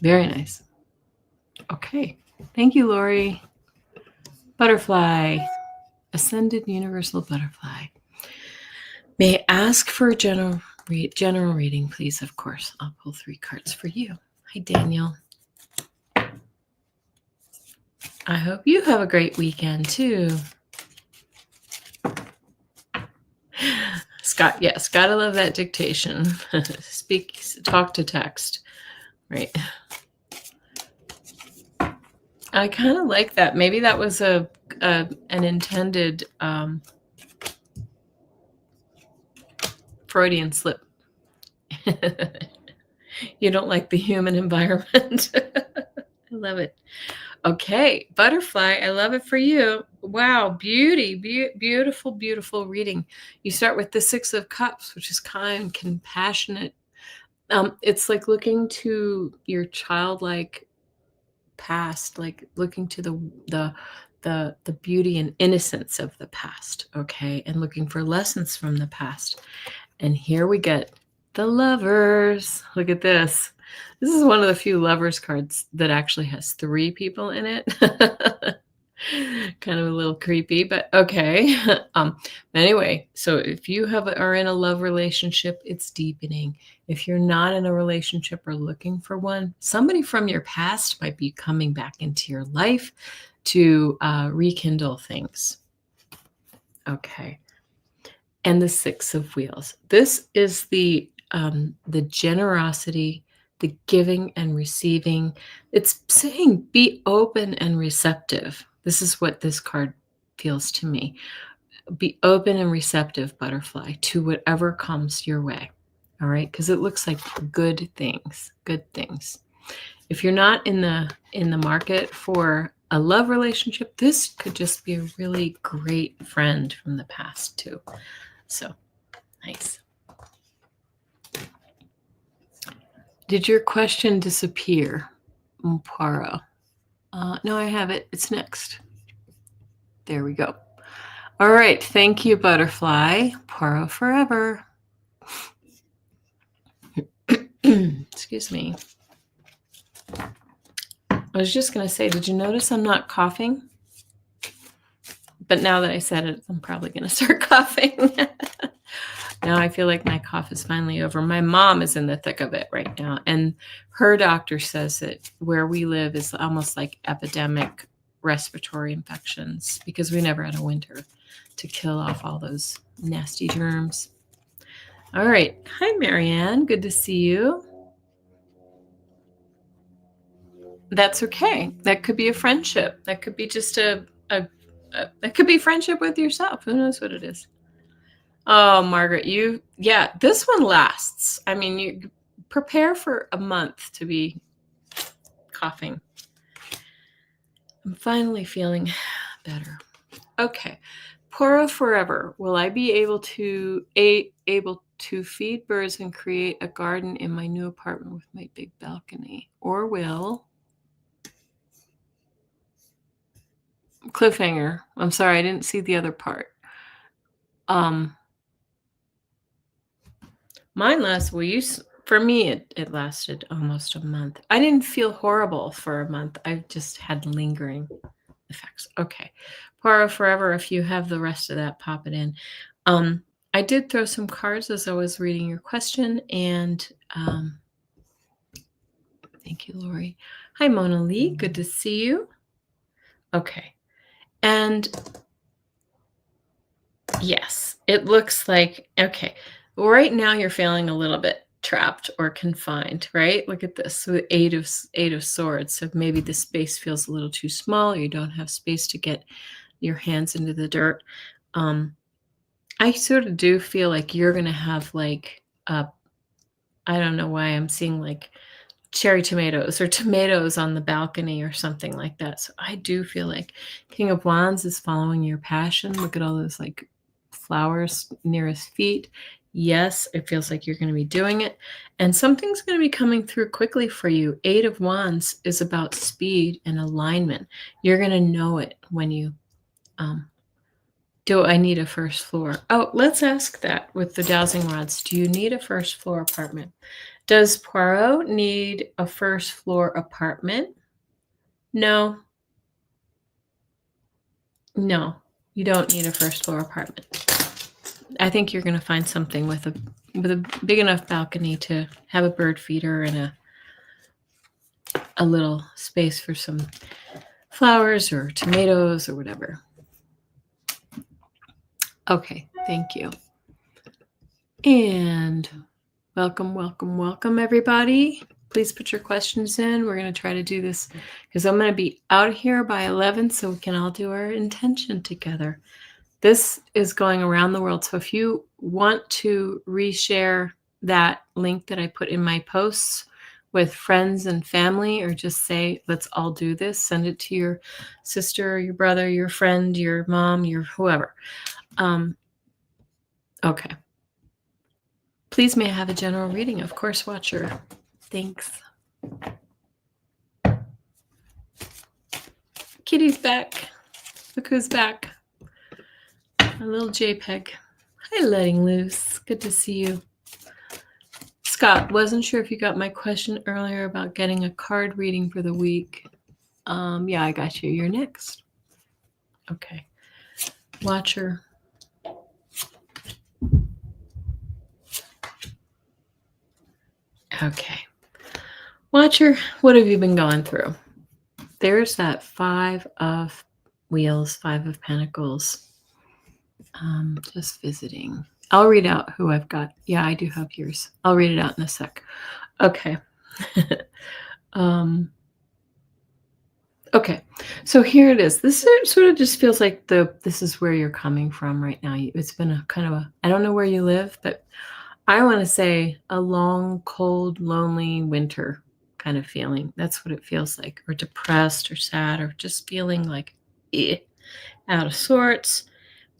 Very nice. Okay. Thank you, Lori. Butterfly. Ascended Universal Butterfly. May I ask for a general reading, please? Of course. I'll pull 3 cards for you. Hi, Daniel. I hope you have a great weekend too. Scott, yes, gotta love that dictation. Talk to text, right? I kind of like that. Maybe that was an intended Freudian slip. You don't like the human environment. I love it. Okay, Butterfly, I love it for you. Wow, beautiful, beautiful reading. You start with the 6 of Cups, which is kind, compassionate. It's like looking to your childlike past, like looking to the beauty and innocence of the past, okay, and looking for lessons from the past. And here we get the Lovers. Look at this. This is one of the few Lovers cards that actually has 3 people in it. Kind of a little creepy, but okay. Anyway, so if you are in a love relationship, it's deepening. If you're not in a relationship or looking for one, somebody from your past might be coming back into your life to rekindle things. Okay. And the Six of Wheels. This is the generosity, the giving and receiving. It's saying be open and receptive. This is what this card feels to me. Be open and receptive, butterfly, to whatever comes your way. All right, because it looks like good things. Good things. If you're not in the market for a love relationship, this could just be a really great friend from the past too. So nice. Did your question disappear, Mparo? No, I have it. It's next. There we go. All right. Thank you, butterfly. Paro forever. Excuse me. I was just going to say, did you notice I'm not coughing? But now that I said it, I'm probably going to start coughing. Now I feel like my cough is finally over. My mom is in the thick of it right now. And her doctor says that where we live is almost like epidemic respiratory infections because we never had a winter to kill off all those nasty germs. All right. Hi, Marianne. Good to see you. That's okay. That could be a friendship. That could be just that could be friendship with yourself. Who knows what it is? Oh, Margaret, this one lasts. I mean, you prepare for a month to be coughing. I'm finally feeling better. Okay. Poro forever. Will I be able to feed birds and create a garden in my new apartment with my big balcony? Or will cliffhanger. I'm sorry, I didn't see the other part. Mine for me, it lasted almost a month. I didn't feel horrible for a month. I just had lingering effects. Okay. Paro forever. If you have the rest of that, pop it in. I did throw some cards as I was reading your question. And thank you, Lori. Hi, Mona Lee. Good to see you. Okay. And yes, it looks like, okay. Right now you're feeling a little bit trapped or confined, right? Look at this, so eight of swords. So maybe the space feels a little too small. You don't have space to get your hands into the dirt. I sort of do feel like you're going to have like, I don't know why I'm seeing like cherry tomatoes or tomatoes on the balcony or something like that. So I do feel like King of Wands is following your passion. Look at all those like flowers near his feet. Yes, it feels like you're going to be doing it. And something's going to be coming through quickly for you. Eight of Wands is about speed and alignment. You're going to know it when you do I need a first floor? Oh, let's ask that with the dowsing rods. Do you need a first floor apartment? Does Poirot need a first floor apartment? No. No, you don't need a first floor apartment. I think you're going to find something with a big enough balcony to have a bird feeder and a little space for some flowers or tomatoes or whatever. Okay, thank you. And welcome, everybody. Please put your questions in. We're going to try to do this because I'm going to be out of here by 11 so we can all do our intention together. This is going around the world. So if you want to reshare that link that I put in my posts with friends and family, or just say, let's all do this, send it to your sister, your brother, your friend, your mom, your whoever. Okay. Please may I have a general reading? Of course, Watcher. Thanks. Kitty's back. Look who's back. A little JPEG. Hi, Letting Loose. Good to see you. Scott, wasn't sure if you got my question earlier about getting a card reading for the week. Yeah, I got you. You're next. Okay. Watcher. Okay. Watcher, what have you been going through? There's that 5 of wheels, 5 of pentacles. Just visiting. I'll read out who I've got. Yeah, I do have yours. I'll read it out in a sec. Okay. Okay. So here it is. This sort of just feels like this is where you're coming from right now. It's been a kind of a, I don't know where you live, but I want to say a long, cold, lonely winter kind of feeling. That's what it feels like, or depressed or sad or just feeling like out of sorts.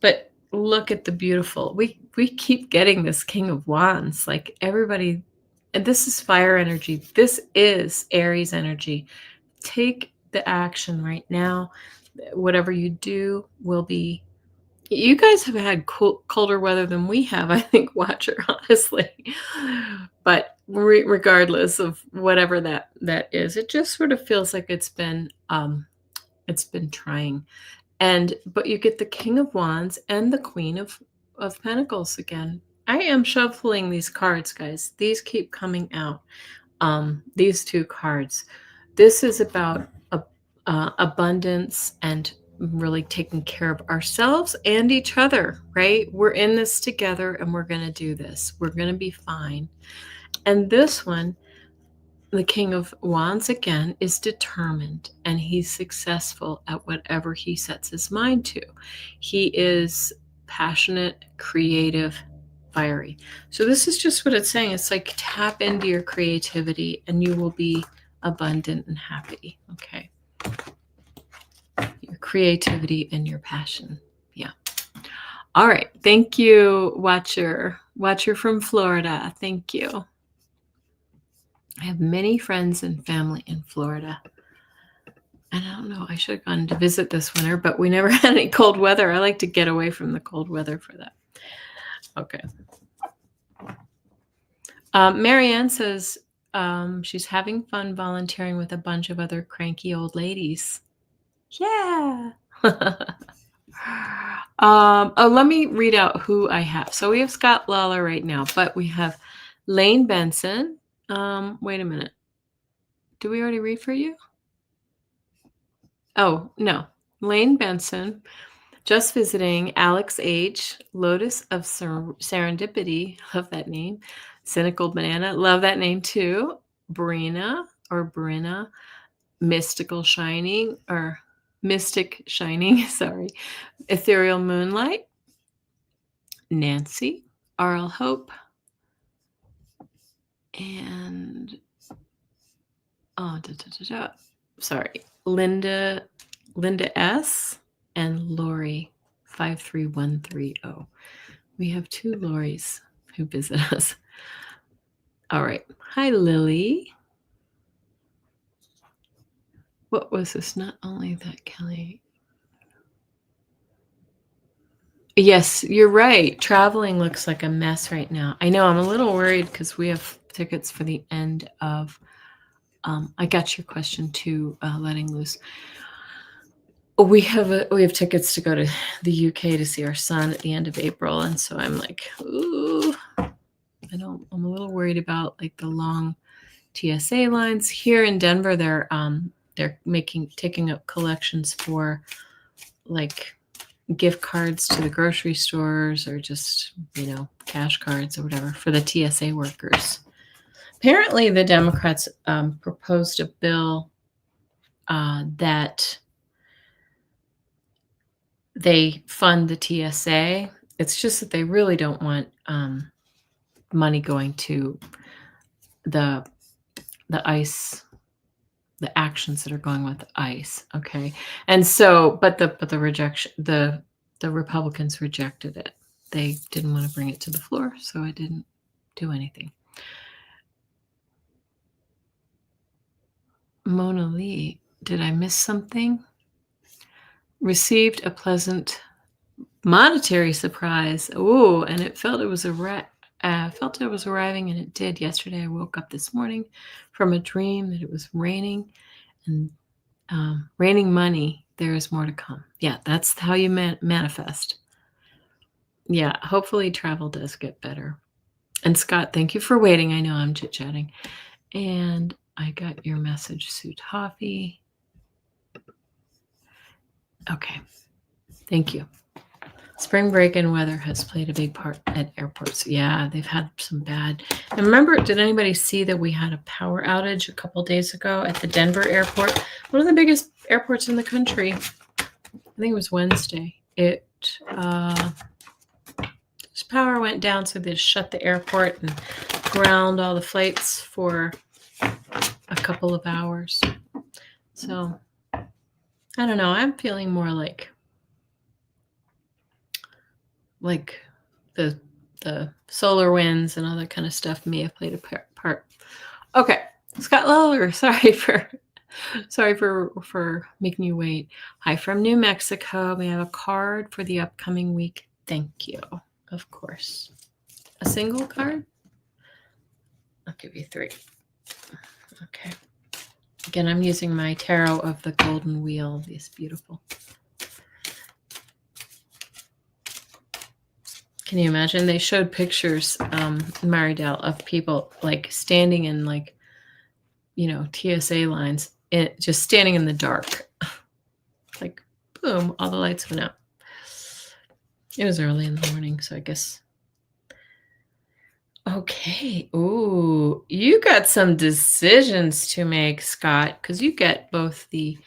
But look at the beautiful. We keep getting this King of Wands. Like everybody, and this is fire energy. This is Aries energy. Take the action right now. Whatever you do will be. You guys have had colder weather than we have, I think, Watcher, honestly. But regardless of whatever that is, it just sort of feels like it's been trying. But you get the King of Wands and the Queen of Pentacles again. I am shuffling these cards, guys. These keep coming out. These 2 cards. This is about abundance and really taking care of ourselves and each other, right? We're in this together and we're going to do this. We're going to be fine. And this one, the King of Wands again, is determined and he's successful at whatever he sets his mind to. He is passionate, creative, fiery. So this is just what it's saying. It's like tap into your creativity and you will be abundant and happy. Okay. Your creativity and your passion. Yeah. All right. Thank you, Watcher. Watcher from Florida. Thank you. I have many friends and family in Florida. And I don't know, I should have gone to visit this winter, but we never had any cold weather. I like to get away from the cold weather for that. Okay. Marianne says she's having fun volunteering with a bunch of other cranky old ladies. Yeah. Let me read out who I have. So we have Scott Lawler right now, but we have Lane Benson. Wait a minute. Did we already read for you? Oh, no. Lane Benson, just visiting. Alex H. Lotus of Serendipity. Love that name. Cynical Banana. Love that name too. Brina or Brina. Mystical Shining or Mystic Shining. Sorry. Ethereal Moonlight. Nancy. RL Hope. And sorry. Linda S. and Lori 53130. We have 2 Loris who visit us. All right. Hi, Lily. What was this? Not only that, Kelly. Yes, you're right. Traveling looks like a mess right now. I know. I'm a little worried because we have tickets for the end of. I got your question too. Letting loose. We have tickets to go to the UK to see our son at the end of April, and so I'm like, ooh, I'm a little worried about like the long TSA lines here in Denver. They're taking up collections for like gift cards to the grocery stores or just cash cards or whatever for the TSA workers. Apparently, the Democrats proposed a bill that they fund the TSA. It's just that they really don't want money going to the ICE, the actions that are going with ICE. Okay, and so, but the rejection, the Republicans rejected it. They didn't want to bring it to the floor, so it didn't do anything. Mona Lee, did I miss something? Received a pleasant monetary surprise. Oh, and it felt it was arriving, and it did. Yesterday, I woke up this morning from a dream that it was raining, and raining money There is more to come. Yeah, that's how you manifest. Yeah, hopefully travel does get better. And Scott, thank you for waiting. I know I'm chit-chatting. And I got your message, Sue Toffee. Okay. Thank you. Spring break and weather has played a big part at airports. Yeah, they've had some bad. And remember, did anybody see that we had a power outage a couple days ago at the Denver airport? One of the biggest airports in the country. I think it was Wednesday. Power went down, so they shut the airport and ground all the flights for a couple of hours. So I don't know. I'm feeling more like the solar winds and all that kind of stuff may have played a part. Okay, Scott Lawler, sorry for making you wait. Hi from New Mexico. We have a card for the upcoming week. Thank you. Of course. A single card? I'll give you 3. Okay. Again, I'm using my tarot of the golden wheel. It's beautiful. Can you imagine? They showed pictures, Maridel, of people like standing in TSA lines, just standing in the dark. Like, boom, all the lights went out. It was early in the morning, so I guess. Okay. Ooh, you got some decisions to make, Scott, because you get both the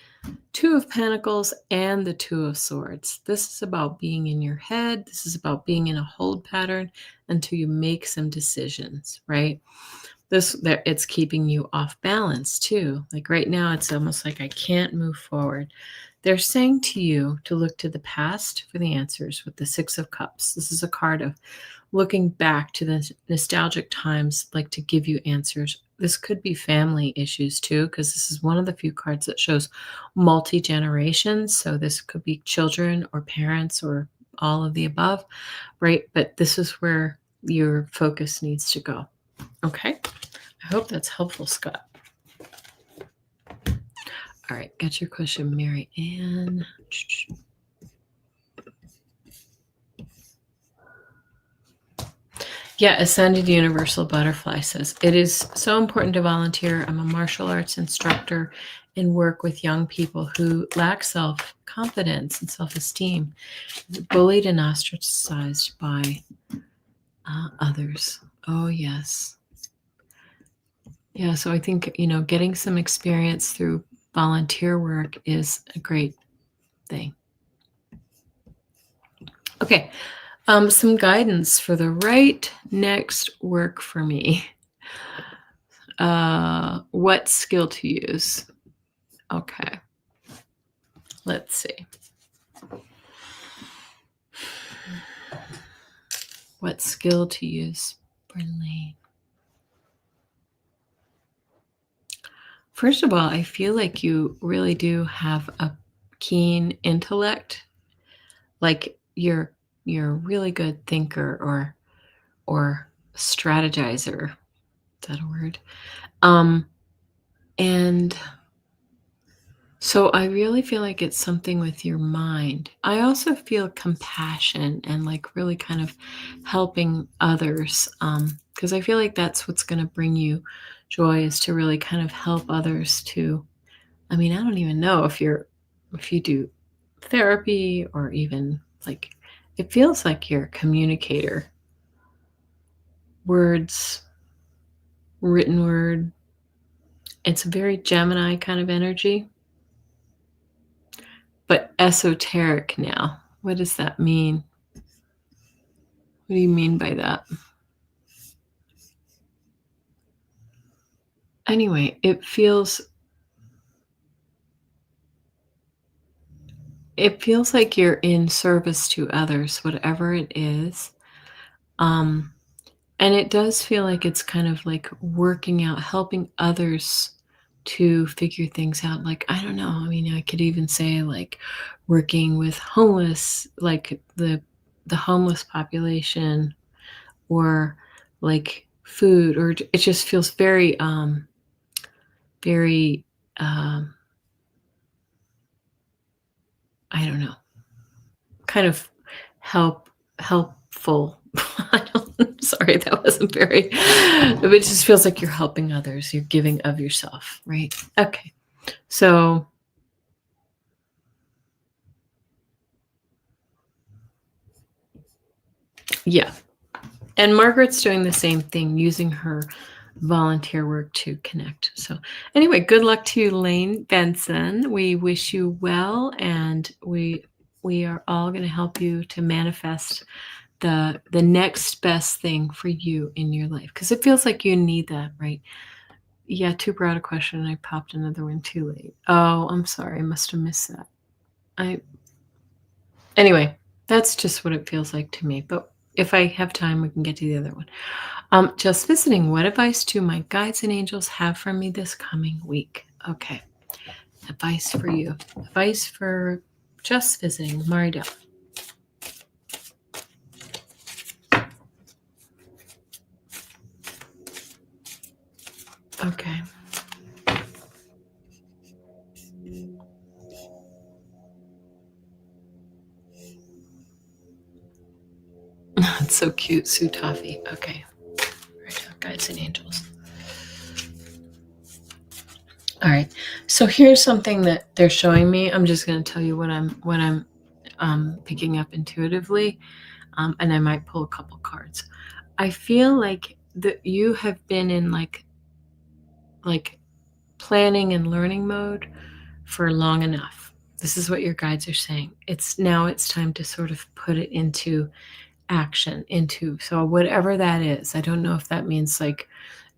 2 of Pentacles and the 2 of Swords. This is about being in your head. This is about being in a hold pattern until you make some decisions, right? It's keeping you off balance too. Like right now, it's almost like I can't move forward. They're saying to you to look to the past for the answers with the 6 of Cups. This is a card of looking back to the nostalgic times, like to give you answers. This could be family issues too, because this is one of the few cards that shows multi-generations. So this could be children or parents or all of the above, right? But this is where your focus needs to go. Okay. I hope that's helpful, Scott. All right. Got your question, Mary Ann. Yeah, Ascended Universal Butterfly says, it is so important to volunteer. I'm a martial arts instructor and work with young people who lack self-confidence and self-esteem, bullied and ostracized by others. Oh, yes. Yeah, so I think, getting some experience through volunteer work is a great thing. Okay. Some guidance for the right next work for me. What skill to use? Okay. Let's see. What skill to use, Brinley? First of all, I feel like you really do have a keen intellect. Like you're a really good thinker or strategizer. Is that a word? And so I really feel like it's something with your mind. I also feel compassion and like really kind of helping others, because I feel like that's what's going to bring you joy, is to really kind of help others to, I mean, I don't even know if you do therapy or even like, it feels like you're a communicator. Words, written word. It's a very Gemini kind of energy. But esoteric now. What does that mean? What do you mean by that? Anyway, it feels like you're in service to others, whatever it is. And it does feel like it's kind of like working out, helping others to figure things out. Like, I don't know. I mean, I could even say like working with homeless, like the homeless population, or like food, or it just feels very, very, I don't know, kind of helpful. Sorry, that wasn't very, it just feels like you're helping others. You're giving of yourself, right? Okay. So yeah. And Margaret's doing the same thing, using her volunteer work to connect. So anyway, good luck to you, Lane Benson. We wish you well, and we are all going to help you to manifest the next best thing for you in your life, because it feels like you need that, right? Yeah, too broad a question. I popped another one too late. Oh, I'm sorry. I must have missed that. Anyway, that's just what it feels like to me. But if I have time, we can get to the other one. Just visiting. What advice do my guides and angels have for me this coming week? Okay. Advice for you. Advice for just visiting. Maridel. Okay. It's so cute, Sue Toffee. Okay. Right, guides and angels. All right. So here's something that they're showing me. I'm just going to tell you what I'm picking up intuitively, and I might pull a couple cards. I feel like that you have been in like planning and learning mode for long enough. This is what your guides are saying. It's time to sort of put it into action, so whatever that is. I don't know if that means like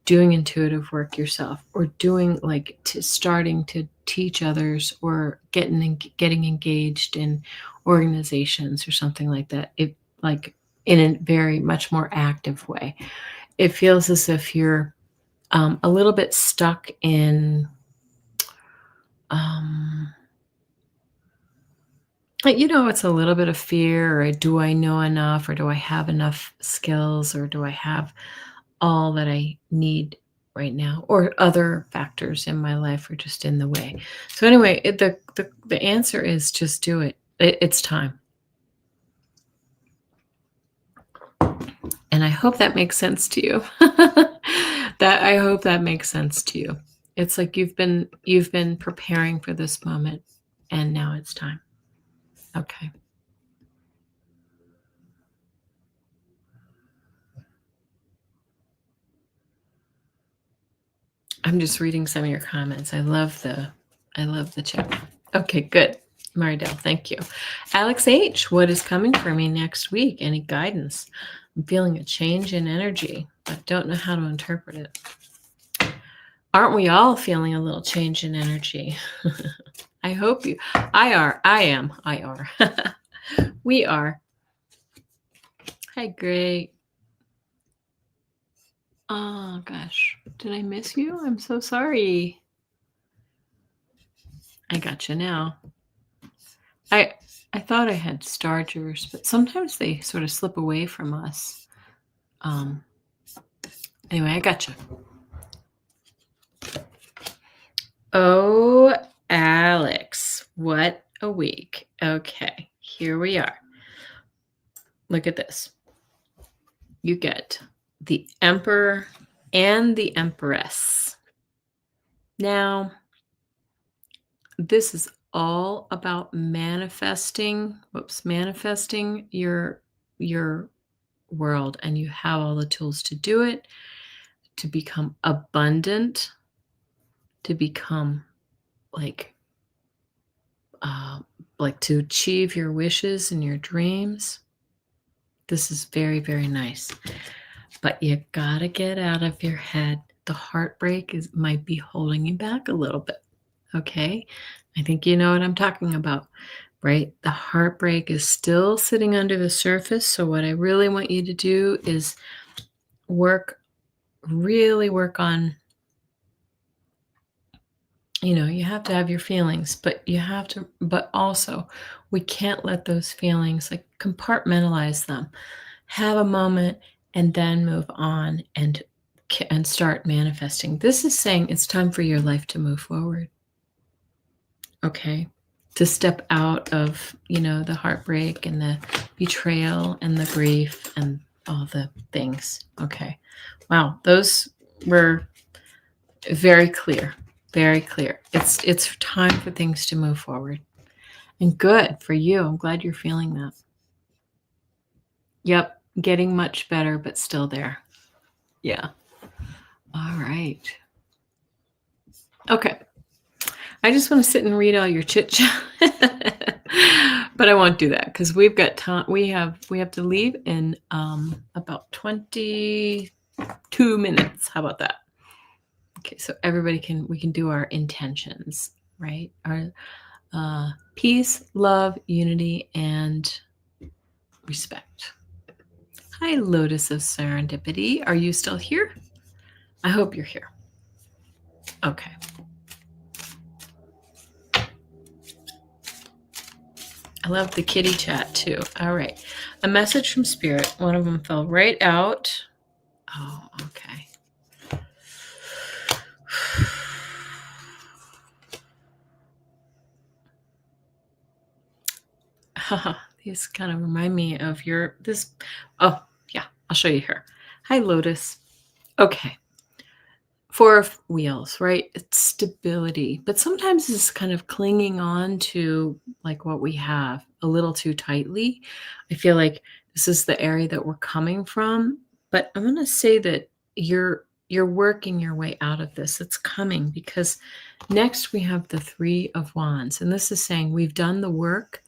doing intuitive work yourself, or doing like starting to teach others, or getting engaged in organizations or something like that. It like in a very much more active way. It feels as if you're a little bit stuck in it's a little bit of fear, or do I know enough, or do I have enough skills, or do I have all that I need right now, or other factors in my life are just in the way. So anyway, the answer is just do it. It's time. And I hope that makes sense to you. I hope that makes sense to you. It's like you've been preparing for this moment, and now it's time. Okay. I'm just reading some of your comments. I love the chat. Okay, good. Maridel, thank you. Alex H, what is coming for me next week? Any guidance? I'm feeling a change in energy, but don't know how to interpret it. Aren't we all feeling a little change in energy? I hope you. I am. We are. Hi, great. Oh gosh, did I miss you? I'm so sorry. I got you now. I thought I had starters, but sometimes they sort of slip away from us. Anyway, I got you. Oh, Alex, what a week. Okay, here we are. Look at this. You get the Emperor and the Empress. Now, this is all about manifesting your world, and you have all the tools to do it, to become abundant, to become like to achieve your wishes and your dreams. This is very, very nice, but you gotta get out of your head. The heartbreak might be holding you back a little bit. Okay, I think you know what I'm talking about, right? The heartbreak is still sitting under the surface. So what I really want you to do is really work on, you have to have your feelings, but also we can't let those feelings, like, compartmentalize them. Have a moment and then move on and start manifesting. This is saying it's time for your life to move forward. Okay. to step out of, the heartbreak and the betrayal and the grief and all the things. Okay. Wow. Those were very clear. Very clear. It's time for things to move forward. And good for you. I'm glad you're feeling that. Yep. Getting much better, but still there. Yeah. All right. Okay. I just want to sit and read all your chit chat. But I won't do that because we've got time. We have to leave in about 22 minutes. How about that? Okay, so we can do our intentions, right? Our peace, love, unity, and respect. Hi, Lotus of Serendipity. Are you still here? I hope you're here. Okay. I love the kitty chat too. All right. A message from Spirit. One of them fell right out. Oh, okay. These kind of remind me of this. Oh, yeah. I'll show you here. Hi, Lotus. Okay. 4 of wheels, right? It's stability. But sometimes it's kind of clinging on to like what we have a little too tightly. I feel like this is the area that we're coming from. But I'm going to say that you're working your way out of this. It's coming because next we have the 3 of Wands. And this is saying we've done the work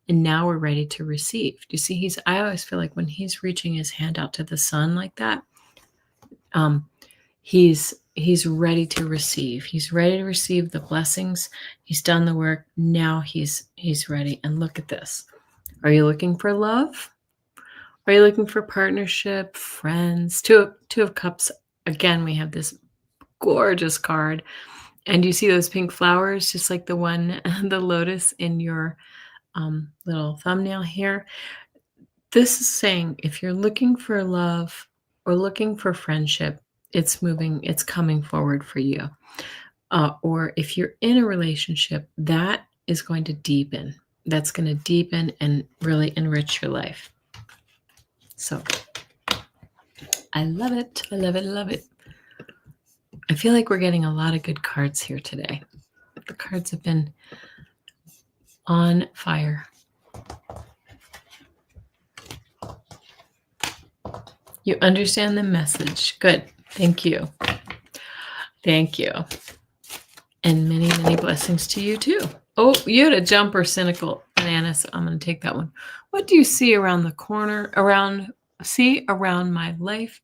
and now we're ready to receive. Do you see I always feel like when he's reaching his hand out to the sun like that, he's ready to receive. He's ready to receive the blessings. He's done the work. Now he's ready. And look at this. Are you looking for love? Are you looking for partnership, friends? Two of Cups. Again, we have this gorgeous card. And you see those pink flowers, just like the one, the lotus in your little thumbnail here. This is saying if you're looking for love or looking for friendship, it's coming forward for you. Or if you're in a relationship, that is going to deepen. That's going to deepen and really enrich your life. So I love it. I love it. I love it. I feel like we're getting a lot of good cards here today. The cards have been on fire. You understand the message. Good. Thank you. Thank you. And many, many blessings to you too. Oh, you had a jumper, cynical banana, so I'm going to take that one. What do you see around the corner, around my life?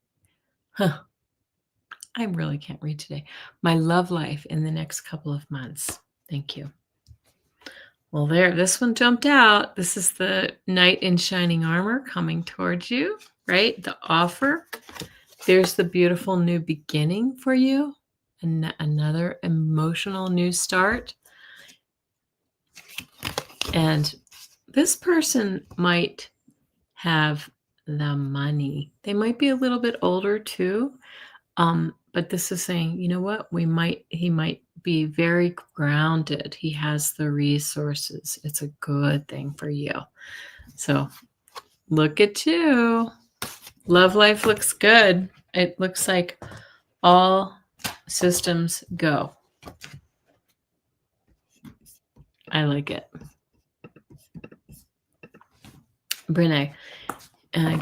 Huh. I really can't read today. My love life in the next couple of months. Thank you. Well, this one jumped out. This is the knight in shining armor coming towards you, right? The offer. There's the beautiful new beginning for you. And another emotional new start. And this person might have the money. They might be a little bit older too. But this is saying, you know what? He might be very grounded. He has the resources. It's a good thing for you. So look at you. Love life looks good. It looks like all systems go. I like it. Brene,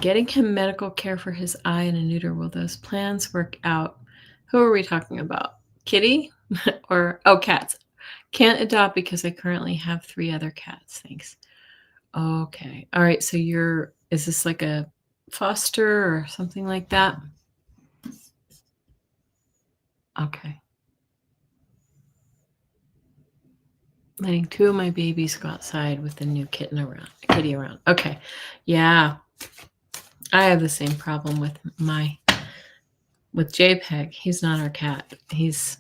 getting him medical care for his eye and a neuter. Will those plans work out? Who are we talking about? Kitty or cats? Can't adopt because I currently have 3 other cats. Thanks. Okay. All right. So is this like a foster or something like that? Okay. Letting 2 of my babies go outside with the new kitty around. Okay. Yeah. I have the same problem with JPEG. He's not our cat. He's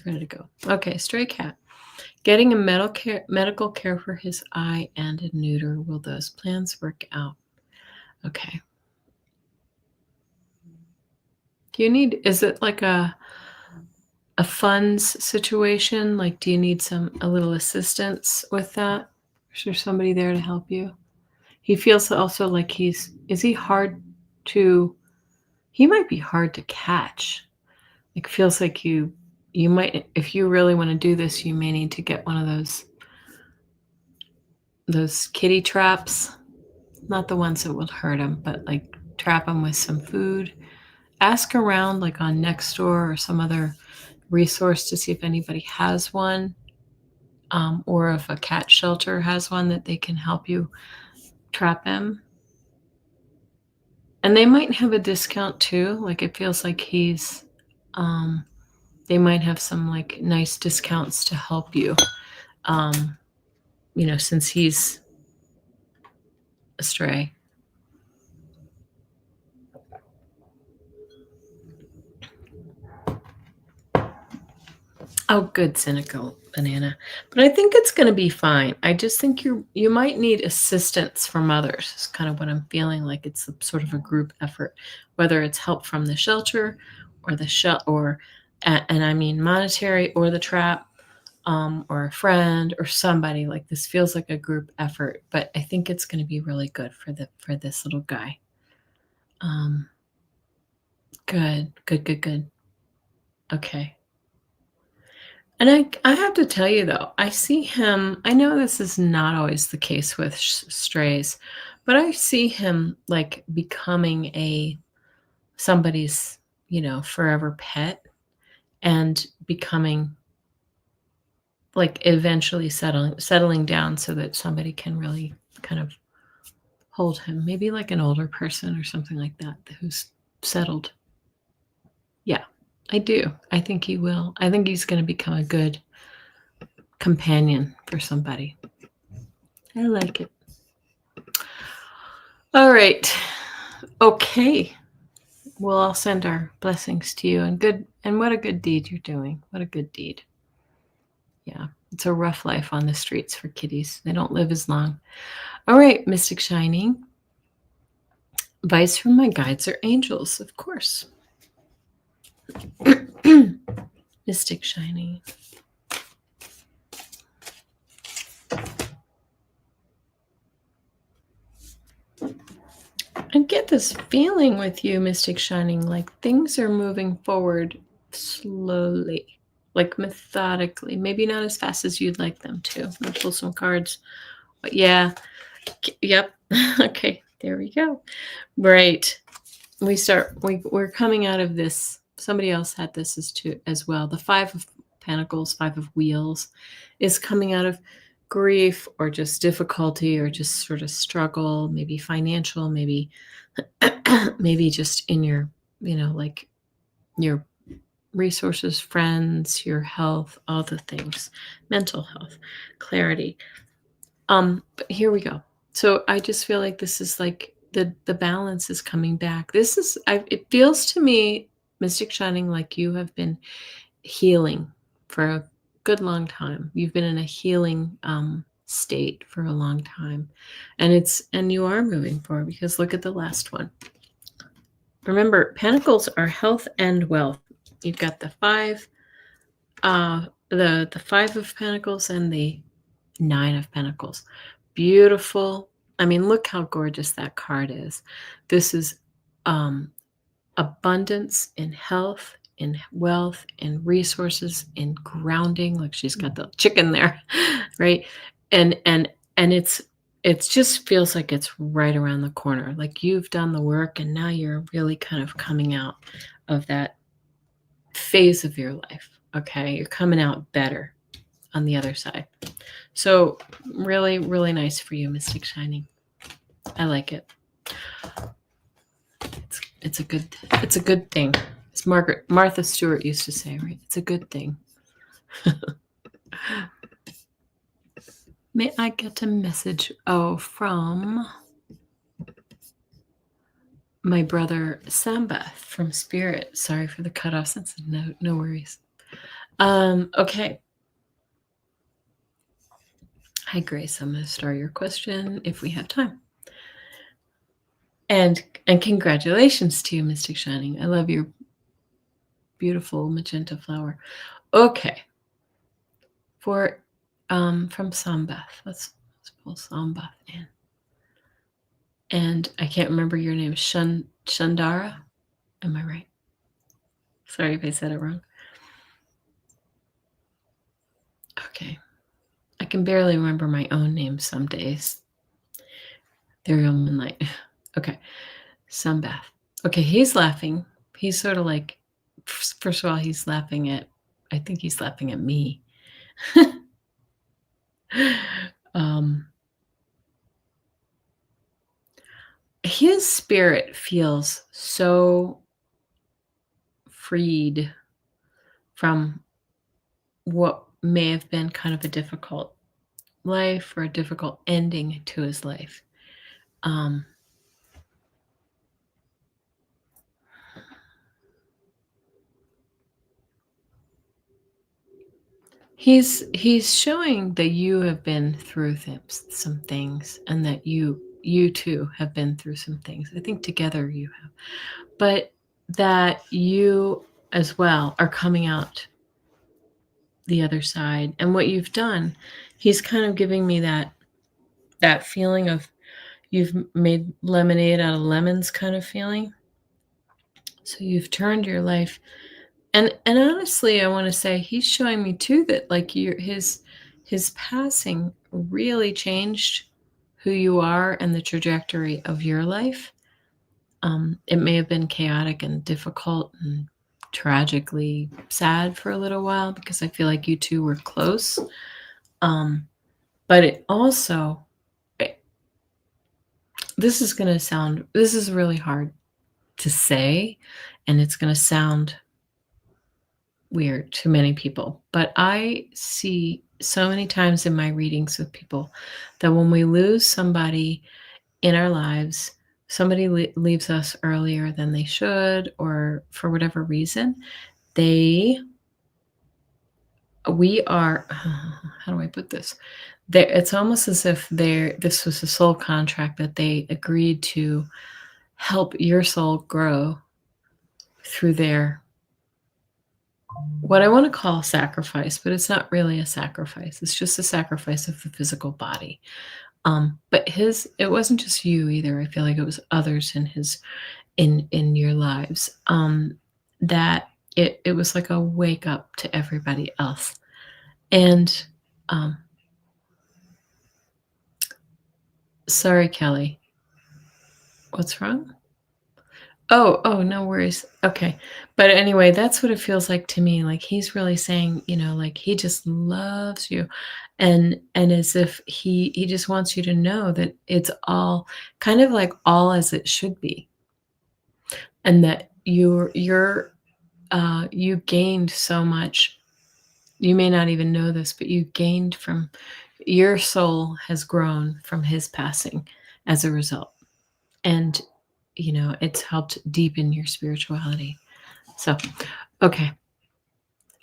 ready to go. Okay. Stray cat. Getting a medical care for his eye and a neuter. Will those plans work out? Okay. Is it like a funds situation? Like, do you need a little assistance with that? Is there somebody there to help you? He feels also like is he hard to, he might be hard to catch. Like, feels like you might, if you really want to do this, you may need to get one of those kitty traps, not the ones that will hurt him, but like trap him with some food. Ask around like on Nextdoor or some other resource to see if anybody has one, or if a cat shelter has one that they can help you trap him. And they might have a discount too. Like, it feels like they might have some like nice discounts to help you. Since he's a stray. Oh, good, cynical banana. But I think it's going to be fine. I just think you might need assistance from others. It's kind of what I'm feeling like. It's sort of a group effort, whether it's help from the shelter or and I mean monetary, or the trap, or a friend or somebody. Like, this feels like a group effort, but I think it's going to be really good for this little guy. Good. Okay. And I have to tell you, though, I see him. I know this is not always the case with strays, but I see him like becoming somebody's, forever pet, and becoming like eventually settling down so that somebody can really kind of hold him. Maybe like an older person or something like that who's settled. Yeah, I do. I think he will. I think he's going to become a good companion for somebody. I like it. All right. Okay. We'll all send our blessings to you, and what a good deed you're doing. What a good deed. Yeah. It's a rough life on the streets for kitties. They don't live as long. All right, Mystic Shining. Advice from my guides or angels, of course. Mystic Shining. I get this feeling with you, Mystic Shining, like things are moving forward slowly, like methodically, maybe not as fast as you'd like them to. I'll pull some cards, but yeah. Yep. Okay, there we go. Right. We're coming out of this. Somebody else had this as well. The Five of Pentacles, Five of Wheels, is coming out of grief or just difficulty or just sort of struggle, maybe financial, maybe maybe just in your, like your resources, friends, your health, all the things, mental health, clarity. But here we go. So I just feel like this is like the balance is coming back. It feels to me, Mystic Shining, like you have been healing for a good long time. You've been in a healing state for a long time, and you are moving forward, because look at the last one. Remember, Pentacles are health and wealth. You've got the five, the Five of Pentacles and the Nine of Pentacles. Beautiful. I mean, look how gorgeous that card is. This is abundance in health, in wealth, in resources, in grounding. Like, she's got the chicken there, right? And it just feels like it's right around the corner. Like, you've done the work, and now you're really kind of coming out of that phase of your life. Okay, you're coming out better on the other side. So really, really nice for you, Mystic Shining. I like it. It's a good thing. It's Martha Stewart used to say, right? It's a good thing. May I get a message? From my brother Samba from Spirit. Sorry for the cutoff. Since no worries. Okay. Hi, Grace. I'm going to start your question if we have time. And congratulations to you, Mystic Shining. I love your beautiful magenta flower. Okay. For from Sambeth. Let's pull Sambeth in. And I can't remember your name. Shandara? Am I right? Sorry if I said it wrong. Okay. I can barely remember my own name some days. Ethereal Moonlight. Okay. Sambeth. Okay, he's laughing. He's sort of like, first of all, he's laughing at, I think he's laughing at me. His spirit feels so freed from what may have been kind of a difficult life or a difficult ending to his life. He's showing that you have been through some things, and that you too have been through some things. I think together you have, but that you as well are coming out the other side. And what you've done, he's kind of giving me that feeling of you've made lemonade out of lemons kind of feeling. So you've turned your life. And honestly, I want to say he's showing me too that like his passing really changed who you are and the trajectory of your life. It may have been chaotic and difficult and tragically sad for a little while because I feel like you two were close. But it also, this is really hard to say, and it's going to sound weird to many people, but I see so many times in my readings with people that when we lose somebody in our lives, somebody leaves us earlier than they should, or for whatever reason, we are, how do I put this? It's almost as if this was a soul contract that they agreed to help your soul grow through their, what I want to call sacrifice, but it's not really a sacrifice. It's just a sacrifice of the physical body. But it wasn't just you either. I feel like it was others in your lives. That it was like a wake up to everybody else. And sorry, Kelly. What's wrong? Oh, no worries. Okay. But anyway, that's what it feels like to me. Like he's really saying, like he just loves you. And as if he just wants you to know that it's all kind of like all as it should be. And that you gained so much. You may not even know this, but you gained from your soul has grown from his passing as a result. And it's helped deepen your spirituality. So, okay.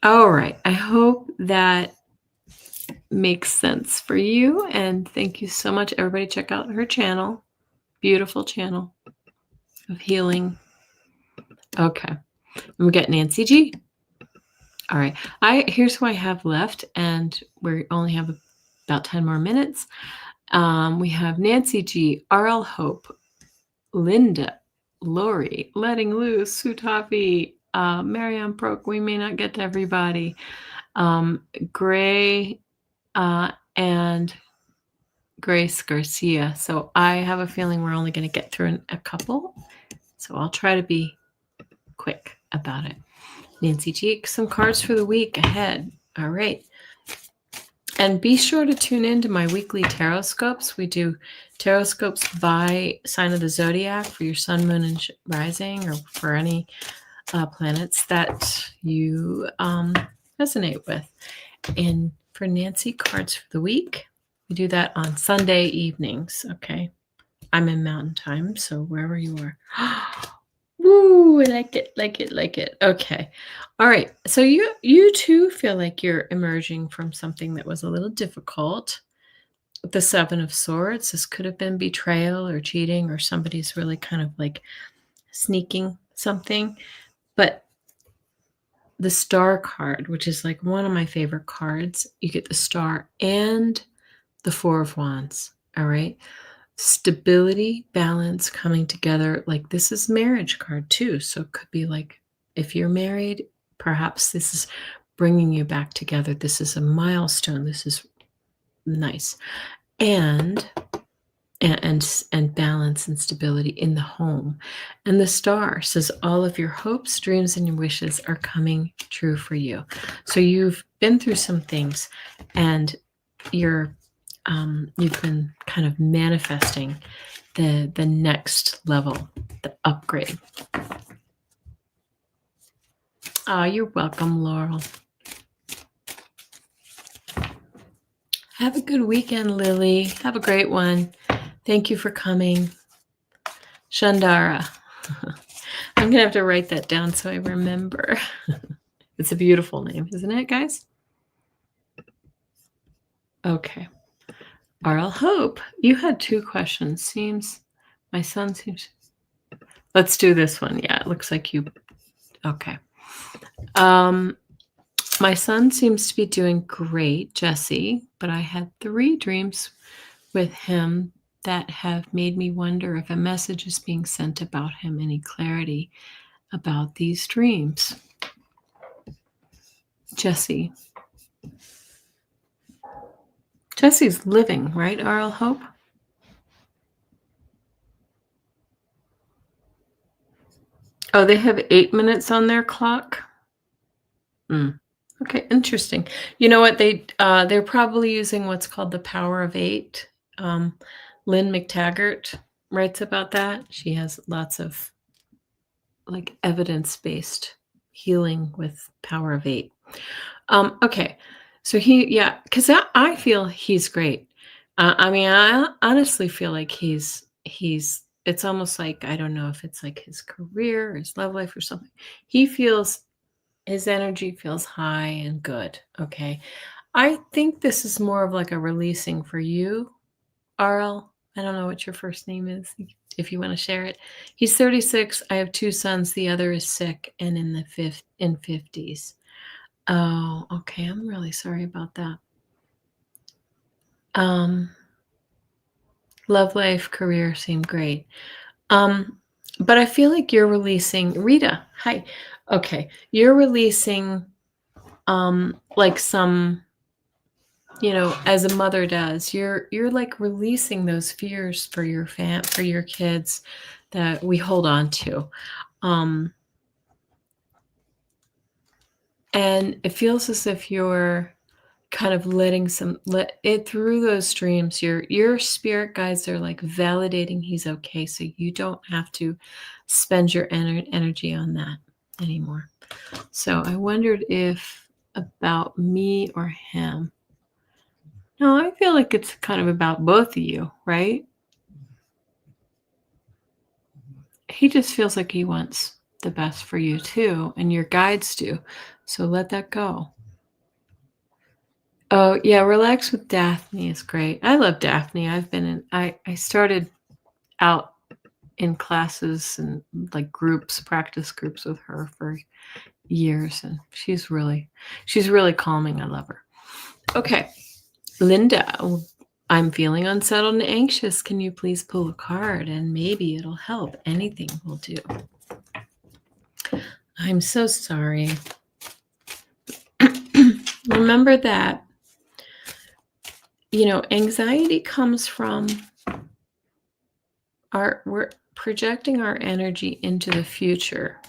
All right. I hope that makes sense for you. And thank you so much. Everybody check out her channel. Beautiful channel of healing. Okay. We got Nancy G. All right. Here's who I have left, and we only have about 10 more minutes. We have Nancy G, R.L. Hope, Linda, Lori, Letting Loose, Sutafi, Marianne Proke. We may not get to everybody. Gray, and Grace Garcia. So I have a feeling we're only going to get through a couple. So I'll try to be quick about it. Nancy G, some cards for the week ahead. All right. And be sure to tune in to my weekly tarot scopes. We do tarot scopes by sign of the zodiac for your sun, moon, and rising, or for any planets that you resonate with. And for Nancy, cards for the week, we do that on Sunday evenings. Okay. I'm in Mountain Time, so wherever you are. Woo, I like it. Okay. All right. So you too feel like you're emerging from something that was a little difficult. The Seven of Swords. This could have been betrayal or cheating, or somebody's really kind of like sneaking something. But the star card, which is like one of my favorite cards. You get the star and the Four of Wands. All right. Stability, balance, coming together. Like this is marriage card too. So it could be like if you're married, perhaps this is bringing you back together. This is a milestone. This is nice. And and balance and stability in the home. And the star says all of your hopes, dreams, and your wishes are coming true for you. So you've been through some things, and you've been kind of manifesting the next level, the upgrade. Oh, you're welcome, Laurel. Have a good weekend, Lily. Have a great one. Thank you for coming. Shandara. I'm going to have to write that down so I remember. It's a beautiful name, isn't it, guys? Okay. RL Hope, you had 2 questions. My son seems. Let's do this one. Yeah, it looks like you. Okay. My son seems to be doing great, Jesse, but I had 3 dreams with him that have made me wonder if a message is being sent about him. Any clarity about these dreams? Jesse's living, right, RL Hope? Oh, they have 8 minutes on their clock? Okay, interesting. You know what? They're probably using what's called the power of 8. Lynn McTaggart writes about that. She has lots of like evidence-based healing with power of 8. Okay, so because I feel he's great. I mean, I honestly feel like he's. It's almost like I don't know if it's like his career, or his love life, or something. His energy feels high and good. Okay, I think this is more of like a releasing for you, RL. I don't know what your first name is, if you want to share it. He's 36. I have 2 sons. The other is sick and in the 50s. Oh, okay. I'm really sorry about that. Love life, career seem great. But I feel like you're releasing Rita. Hi. Okay. You're releasing like some, as a mother does, you're like releasing those fears for your kids that we hold on to. And it feels as if you're kind of let it through those streams. Your spirit guides are like validating he's okay, so you don't have to spend your energy on that anymore. So I wondered if about me or him. No, I feel like it's kind of about both of you, right? He just feels like he wants the best for you too, and your guides do. So let that go. Oh, yeah, relax with Daphne is great. I love Daphne. I started out in classes and like practice groups with her for years, and she's really calming. I love her. Okay. Linda, I'm feeling unsettled and anxious. Can you please pull a card and maybe it'll help? Anything will do. I'm so sorry. Remember that, anxiety comes from we're projecting our energy into the future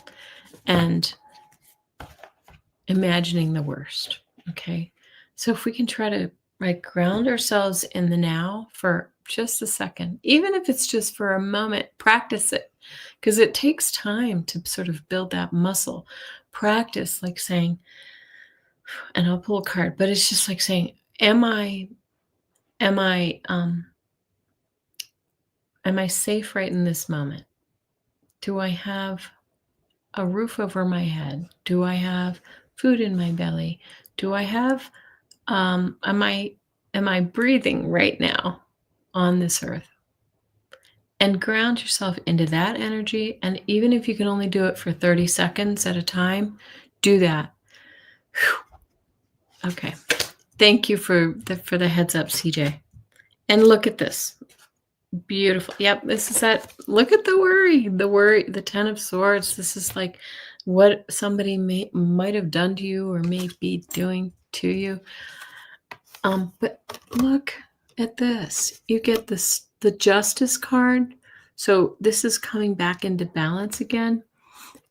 and imagining the worst. Okay. So if we can try to ground ourselves in the now for just a second, even if it's just for a moment, practice it, because it takes time to sort of build that muscle. Practice like saying, and I'll pull a card, but it's just like saying, am I safe right in this moment? Do I have a roof over my head? Do I have food in my belly? Do I have am I breathing right now on this earth? And ground yourself into that energy. And even if you can only do it for 30 seconds at a time, do that. Whew. Okay. Thank you for the heads up, CJ. And look at this. Beautiful. Yep, this is that. Look at the worry, the 10 of swords. This is like what somebody might have done to you or may be doing to you. But look at this. You get the justice card. So this is coming back into balance again.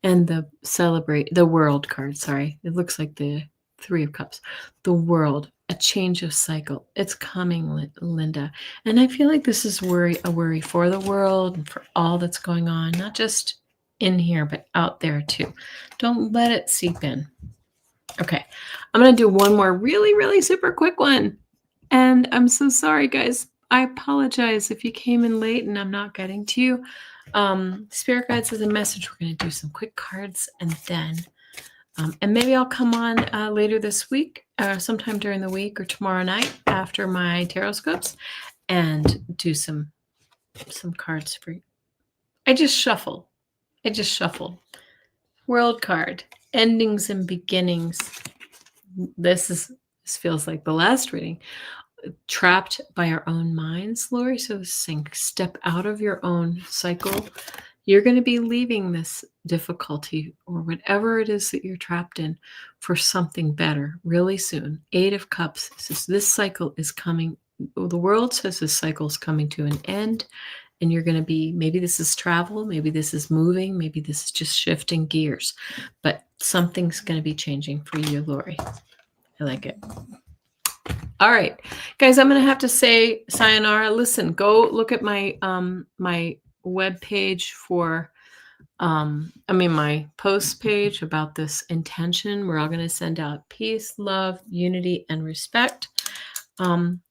And the world card, sorry. It looks like the 3 of cups. The world, a change of cycle. It's coming, Linda. And I feel like this is a worry for the world and for all that's going on, not just in here, but out there too. Don't let it seep in. Okay. I'm going to do one more really, really super quick one. And I'm so sorry, guys. I apologize if you came in late and I'm not getting to you. Spirit Guides is a message. We're going to do some quick cards and then, and maybe I'll come on later this week, sometime during the week or tomorrow night after my tarot scopes and do some cards for you. I just shuffle. World card, endings and beginnings. This feels like the last reading. Trapped by our own minds, Lori. So step out of your own cycle. You're going to be leaving this difficulty or whatever it is that you're trapped in for something better really soon. 8 of Cups says this cycle is coming. The world says this cycle is coming to an end. And you're going to be, maybe this is travel, maybe this is moving, maybe this is just shifting gears. But something's going to be changing for you, Lori. I like it. All right, guys, I'm going to have to say sayonara. Listen, go look at my my web page for my post page about this intention. We're all going to send out peace, love, unity, and respect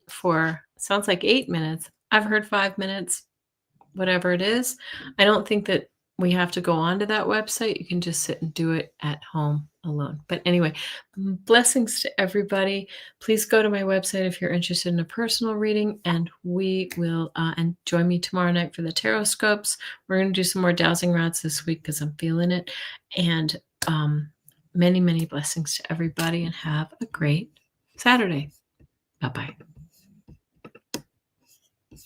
for sounds like 8 minutes. I've heard 5 minutes, whatever it is. I don't think that we have to go onto that website. You can just sit and do it at home alone. But anyway, blessings to everybody. Please go to my website if you're interested in a personal reading, and we will and join me tomorrow night for the tarot scopes. We're going to do some more dowsing rods this week because I'm feeling it. And many, many blessings to everybody, and have a great Saturday. Bye-bye.